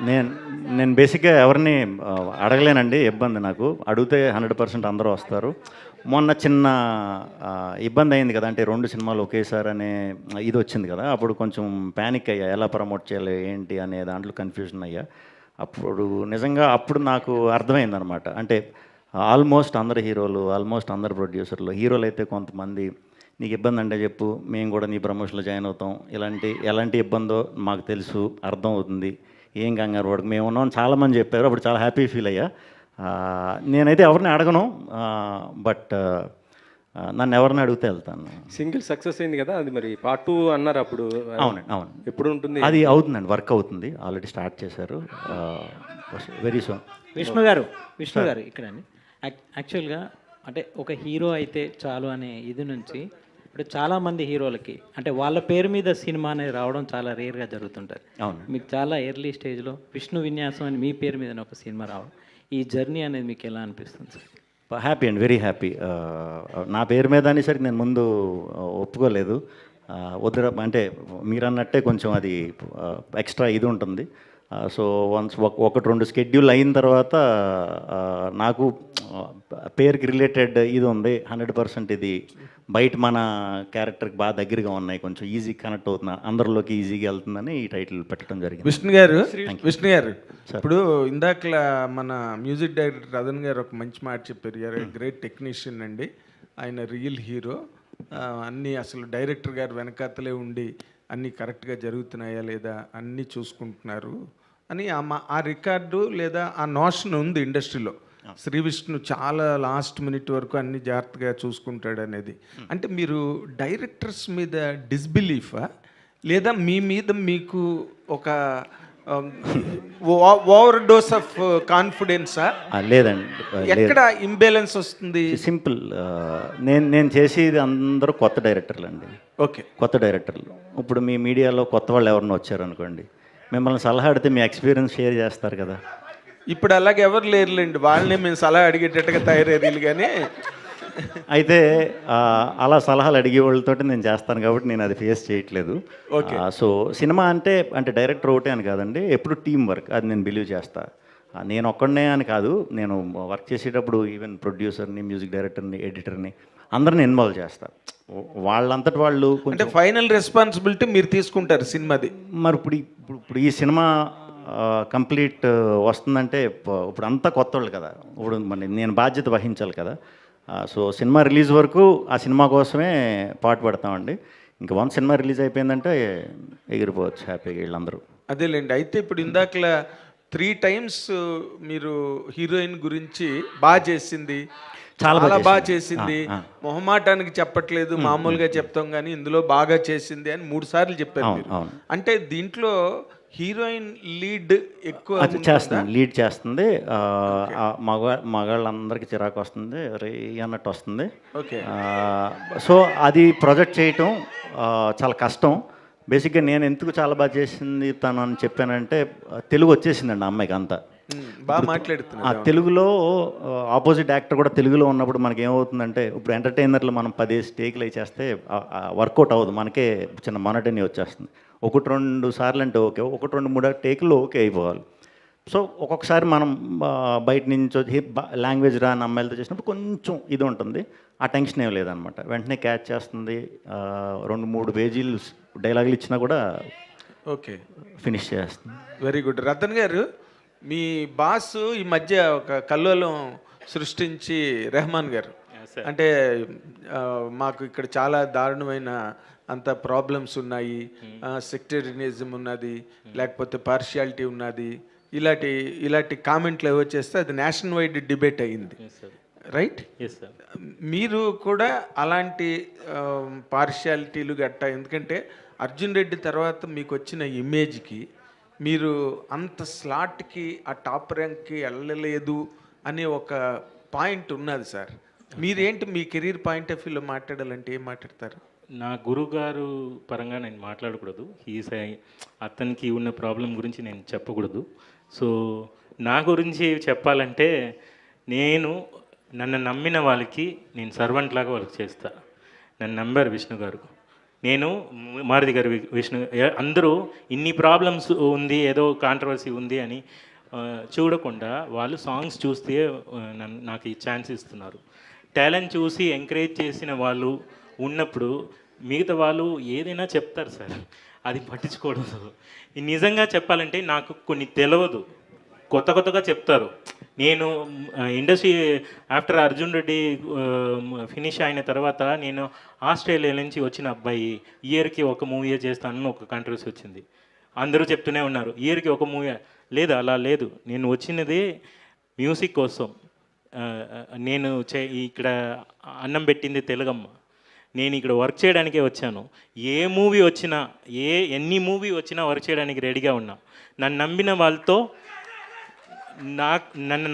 నేను బేసిక్గా ఎవరిని అడగలేనండి, ఇబ్బంది నాకు. అడిగితే 100% అందరూ వస్తారు. మొన్న చిన్న ఇబ్బంది అయింది కదా, అంటే 2 సినిమాలు ఒకేసారి అనే ఇది వచ్చింది కదా, అప్పుడు కొంచెం ప్యానిక్ అయ్యా, ఎలా ప్రమోట్ చేయాలి ఏంటి అనే దాంట్లో కన్ఫ్యూజన్ అయ్యా. అప్పుడు నిజంగా అప్పుడు నాకు అర్థమైందనమాట, అంటే ఆల్మోస్ట్ అందరు హీరోలు, ఆల్మోస్ట్ అందరు ప్రొడ్యూసర్లు, హీరోలు అయితే కొంతమంది నీకు ఇబ్బంది అంటే చెప్పు, మేము కూడా నీ ప్రమోషన్లో జాయిన్ అవుతాం, ఎలాంటి ఇబ్బందో మాకు తెలుసు, అర్థం అవుతుంది, ఏం కంగారు వాడికి మేము ఉన్నాం చాలామంది చెప్పారు. అప్పుడు చాలా హ్యాపీ ఫీల్ అయ్యా. నేనైతే ఎవరిని అడగను, బట్ నన్ను ఎవరిని అడిగితే వెళ్తాను. సింగిల్ సక్సెస్ అయింది కదా, అది మరి పార్ట్ 2 అన్నారు అప్పుడు. అవునండి, అవును. ఎప్పుడు ఉంటుంది అది? అవుతుందండి, వర్క్ అవుతుంది, ఆల్రెడీ స్టార్ట్ చేశారు, వెరీ సూన్. విష్ణు గారు ఇక్కడండి, యాక్చువల్గా అంటే ఒక హీరో అయితే చాలు అనే ఇది నుంచి ఇప్పుడు చాలామంది హీరోలకి అంటే వాళ్ళ పేరు మీద సినిమా అనేది రావడం చాలా రేర్గా జరుగుతుంటుంది. అవును. మీకు చాలా ఎర్లీ స్టేజ్లో విష్ణు విన్యాసం అని మీ పేరు మీద ఒక సినిమా రావడం, ఈ జర్నీ అనేది మీకు ఎలా అనిపిస్తుంది సార్? హ్యాపీ అండి, వెరీ హ్యాపీ. నా పేరు మీద అనేసరికి నేను ముందు ఒప్పుకోలేదు, వద్దు అంటే మీరు అన్నట్టే కొంచెం అది ఎక్స్ట్రా ఇది ఉంటుంది. సో వన్స్ 1-2 స్కెడ్యూల్ అయిన తర్వాత నాకు పేరుకి రిలేటెడ్ ఇది ఉంది, 100% ఇది బయట మన క్యారెక్టర్కి బాగా దగ్గరగా ఉన్నాయి, కొంచెం ఈజీ కనెక్ట్ అవుతున్నా, అందరిలోకి ఈజీగా వెళ్తుందని ఈ టైటిల్ పెట్టడం జరిగింది. విష్ణు గారు ఇప్పుడు ఇందాక మన మ్యూజిక్ డైరెక్టర్ రతన్ గారు ఒక మంచి మాట చెప్పారు. యూఆర్ గ్రేట్ టెక్నీషియన్ అండి, ఆయన రియల్ హీరో. అన్నీ అసలు డైరెక్టర్ గారు వెనకాతలే ఉండి అన్నీ కరెక్ట్గా జరుగుతున్నాయా లేదా అన్నీ చూసుకుంటున్నారు అని ఆ రికార్డు లేదా ఆ నోషన్ ఉంది ఇండస్ట్రీలో. శ్రీ విష్ణు చాలా లాస్ట్ మినిట్ వరకు అన్ని జాగ్రత్తగా చూసుకుంటాడు అనేది. అంటే మీరు డైరెక్టర్స్ మీద డిస్బిలీఫా లేదా మీ మీద మీకు ఒక ఓవర్ డోస్ ఆఫ్ కాన్ఫిడెన్సా? లేదండి, ఎక్కడ ఇంబ్యాలెన్స్ వస్తుంది? సింపుల్, నేను చేసేది అందరూ కొత్త డైరెక్టర్లు అండి. ఓకే, కొత్త డైరెక్టర్లు. ఇప్పుడు మీ మీడియాలో కొత్త వాళ్ళు ఎవరినో వచ్చారనుకోండి, మిమ్మల్ని సలహా అడిగితే మీ ఎక్స్పీరియన్స్ షేర్ చేస్తారు కదా. ఇప్పుడు అలాగే ఎవరు లేరులేండి, వాళ్ళనే మేము సలహా అడిగేటట్టుగా తయారయ్యారు. కానీ అయితే అలా సలహాలు అడిగే వాళ్ళతో నేను చేస్తాను కాబట్టి నేను అది ఫేస్ చేయట్లేదు. సో సినిమా అంటే డైరెక్టర్ ఒకటే అని కాదండి, ఎప్పుడు టీం వర్క్, అది నేను బిలీవ్ చేస్తాను. నేను ఒక్కడనే అని కాదు, నేను వర్క్ చేసేటప్పుడు ఈవెన్ ప్రొడ్యూసర్ని, మ్యూజిక్ డైరెక్టర్ని, ఎడిటర్ని అందరిని ఇన్వాల్వ్ చేస్తారు. వాళ్ళంతటి వాళ్ళు అంటే ఫైనల్ రెస్పాన్సిబిలిటీ మీరు తీసుకుంటారు సినిమాది. మరి ఇప్పుడు ఈ సినిమా కంప్లీట్ వస్తుందంటే ఇప్పుడు అంతా కొత్త వాళ్ళు కదా, ఇప్పుడు మరి నేను బాధ్యత వహించాలి కదా. సో సినిమా రిలీజ్ వరకు ఆ సినిమా కోసమే పాటు పడతామండి. ఇంకా వన్ సినిమా రిలీజ్ అయిపోయిందంటే ఎగిరిపోవచ్చు హ్యాపీగా వీళ్ళందరూ. అదేలేండి. అయితే ఇప్పుడు ఇందాకలా 3 times మీరు హీరోయిన్ గురించి బాగా చేసింది, చాలా బాగా చేసింది, మొహమాటానికి చెప్పట్లేదు, మామూలుగా చెప్తాం కానీ ఇందులో బాగా చేసింది అని 3 సార్లు చెప్పారు మీరు. అంటే దీంట్లో హీరోయిన్ లీడ్ ఎక్కువ చేస్తుంది, లీడ్ చేస్తుంది. మగాళ్ళందరికీ చిరాకు వస్తుంది, రే అన్నట్టు వస్తుంది. సో అది ప్రొజెక్ట్ చేయటం చాలా కష్టం. బేసిక్గా నేను ఎందుకు చాలా బాగా చేసింది తను అని చెప్పానంటే, తెలుగు వచ్చేసిందండి అమ్మాయికి అంతా. బాగా మాట్లాడుతున్నారు. తెలుగులో ఆపోజిట్ యాక్టర్ కూడా తెలుగులో ఉన్నప్పుడు మనకి ఏమవుతుందంటే, ఇప్పుడు ఎంటర్టైనర్లు మనం 10 టేకులు వేసేస్తే వర్కౌట్ అవ్వదు, మనకే చిన్న మొనటనీ వచ్చేస్తుంది. 1-2 సార్లు అంటే ఓకే, 1-2-3 టేకులు ఓకే అయిపోవాలి. సో ఒక్కొక్కసారి మనం బయట నుంచి వచ్చి లాంగ్వేజ్ రాని అమ్మాయిలతో చేసినప్పుడు కొంచెం ఇది ఉంటుంది, ఆ టెన్షన్ ఏం లేదనమాట. వెంటనే క్యాచ్ చేస్తుంది. 2-3 పేజీలు డైలాగులు ఇచ్చినా కూడా ఓకే ఫినిష్ చేస్తుంది. Very good. రతన్ గారు, మీ బాస్ ఈ మధ్య ఒక కల్లోలం సృష్టించి, రెహమాన్ గారు, అంటే మాకు ఇక్కడ చాలా దారుణమైన అంత ప్రాబ్లమ్స్ ఉన్నాయి, సెక్టేరియనిజం ఉన్నది, లేకపోతే పార్షియాలిటీ ఉన్నది, ఇలాంటి కామెంట్లు ఏవో చేస్తే అది నేషనల్ వైడ్ డిబేట్ అయ్యింది, రైట్? మీరు కూడా అలాంటి పార్షియాలిటీలు గట్టా, ఎందుకంటే అర్జున్ రెడ్డి తర్వాత మీకు వచ్చిన ఇమేజ్కి మీరు అంత స్లాట్కి, ఆ టాప్ ర్యాంక్కి వెళ్ళలేదు అనే ఒక పాయింట్ ఉన్నది సార్. మీరేంటి మీ కెరీర్ పాయింట్ ఆఫ్ వ్యూలో మాట్లాడాలంటే ఏం మాట్లాడతారు? నా గురుగారు పరంగా నేను మాట్లాడకూడదు, అతనికి ఉన్న ప్రాబ్లం గురించి నేను చెప్పకూడదు. సో నా గురించి చెప్పాలంటే, నన్ను నమ్మిన వాళ్ళకి నేను సర్వెంట్ లాగా వాళ్ళకి చేస్తా. నన్ను నమ్మారు విష్ణు గారు, నేను మారుతి గారు, విష్ణు, అందరూ ఇన్ని ప్రాబ్లమ్స్ ఉంది, ఏదో కాంట్రవర్సీ ఉంది అని చూడకుండా వాళ్ళు సాంగ్స్ చూస్తే నాకు ఈ ఛాన్స్ ఇస్తున్నారు. టాలెంట్ చూసి ఎంకరేజ్ చేసిన వాళ్ళు ఉన్నప్పుడు మిగతా వాళ్ళు ఏదైనా చెప్తారు సార్, అది పట్టించుకోవడం. నిజంగా చెప్పాలంటే నాకు కొన్ని తెలియదు, కొత్తగా చెప్తారు. నేను industry after Arjun Reddy finish అయిన తర్వాత నేను ఆస్ట్రేలియా నుంచి వచ్చిన అబ్బాయి, ఇయర్కి ఒక మూవీ చేస్తానని ఒక కాంట్రవర్సీ వచ్చింది. అందరూ చెప్తూనే ఉన్నారు ఇయర్కి ఒక మూవీ. లేదు, అలా లేదు. నేను వచ్చినది మ్యూజిక్ కోసం. నేను ఇక్కడ అన్నం పెట్టింది తెలుగమ్మ. నేను ఇక్కడ వర్క్ చేయడానికే వచ్చాను. ఏ మూవీ వచ్చినా, ఎన్ని మూవీ వచ్చినా వర్క్ చేయడానికి రెడీగా ఉన్నా. నన్ను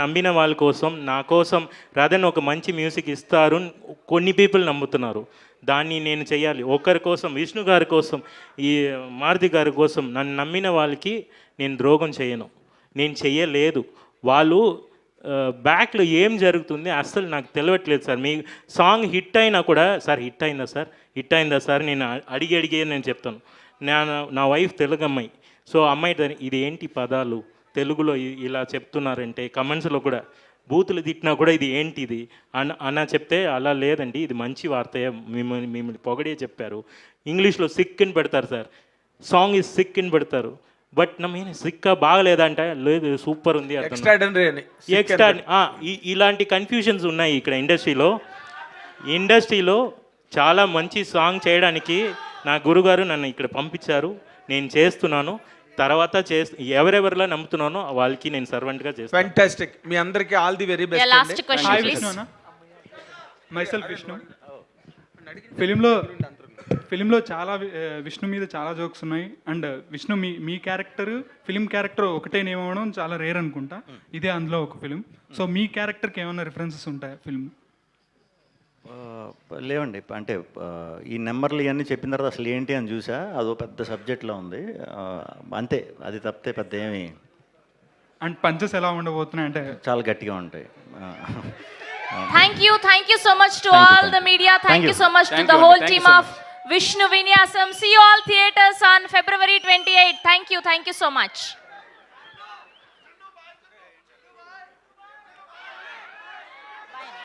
నమ్మిన వాళ్ళ కోసం, నా కోసం రాదని ఒక మంచి మ్యూజిక్ ఇస్తారు కొన్ని పీపుల్ నమ్ముతున్నారు. దాన్ని నేను చేయాలి. ఒకరి కోసం, విష్ణు గారి కోసం, ఈ మారుతి గారి కోసం నన్ను నమ్మిన వాళ్ళకి నేను ద్రోహం చేయను, నేను చెయ్యలేదు. వాళ్ళు బ్యాక్లో ఏం జరుగుతుంది అస్సలు నాకు తెలియట్లేదు సార్. మీ సాంగ్ హిట్ అయినా కూడా, సార్ హిట్ అయిందా సార్ నేను అడిగి నేను చెప్తాను. నా వైఫ్ తెలుగు అమ్మాయి. సో అమ్మాయి ఇది ఏంటి పదాలు తెలుగులో ఇలా చెప్తున్నారంటే, కమెంట్స్లో కూడా బూతులు తిట్టినా కూడా ఇది ఏంటిది అన్న చెప్తే, అలా లేదండి ఇది మంచి వార్త, మిమ్మల్ని పొగడే చెప్పారు. ఇంగ్లీష్లో సిక్ అని పెడతారు సార్, సాంగ్ ఇస్ సిక్ అని పెడతారు. బట్ సిక్క బాగలేదంట, లేదు సూపర్ ఉంది. ఇలాంటి కన్ఫ్యూజన్స్ ఉన్నాయి ఇక్కడ ఇండస్ట్రీలో. చాలా మంచి సాంగ్ చేయడానికి నా గురుగారు నన్ను ఇక్కడ పంపించారు, నేను చేస్తున్నాను. తర్వాత ఎవరెవరిలో నమ్ముతున్నానో వాళ్ళకి నేను సర్వెంట్గా చేస్తాను. ఫ్యాంటాస్టిక్. మీ అందరికీ all the very best. Last question please. Myself Vishnu. ఫిలింలో చాలా విష్ణు మీద చాలా జోక్స్ ఉన్నాయి. అండ్ విష్ణు మీ క్యారెక్టర్, ఫిలిం క్యారెక్టర్ ఒకటేనేమవడం చాలా రేర్ అనుకుంటా. ఇదే అందులో ఒక ఫిలిం. సో మీ క్యారెక్టర్కి ఏమైనా రిఫరెన్సెస్ ఉంటాయా ఫిల్మ్? లేవండి. అంటే ఈ నెంబర్లు ఇవన్నీ చెప్పిన తర్వాత అసలు ఏంటి అని చూసా, అదో పెద్ద సబ్జెక్ట్లో ఉంది అంతే. అది తప్పితే పెద్ద ఏమి. అండ్ పంచెస్ ఎలా ఉండబోతున్నాయి అంటే చాలా గట్టిగా ఉంటాయి. Thank you so much to all the media. Thank you so much to the whole team of Vishnu Vinyasam. See you all theaters on February 28. Thank you so much.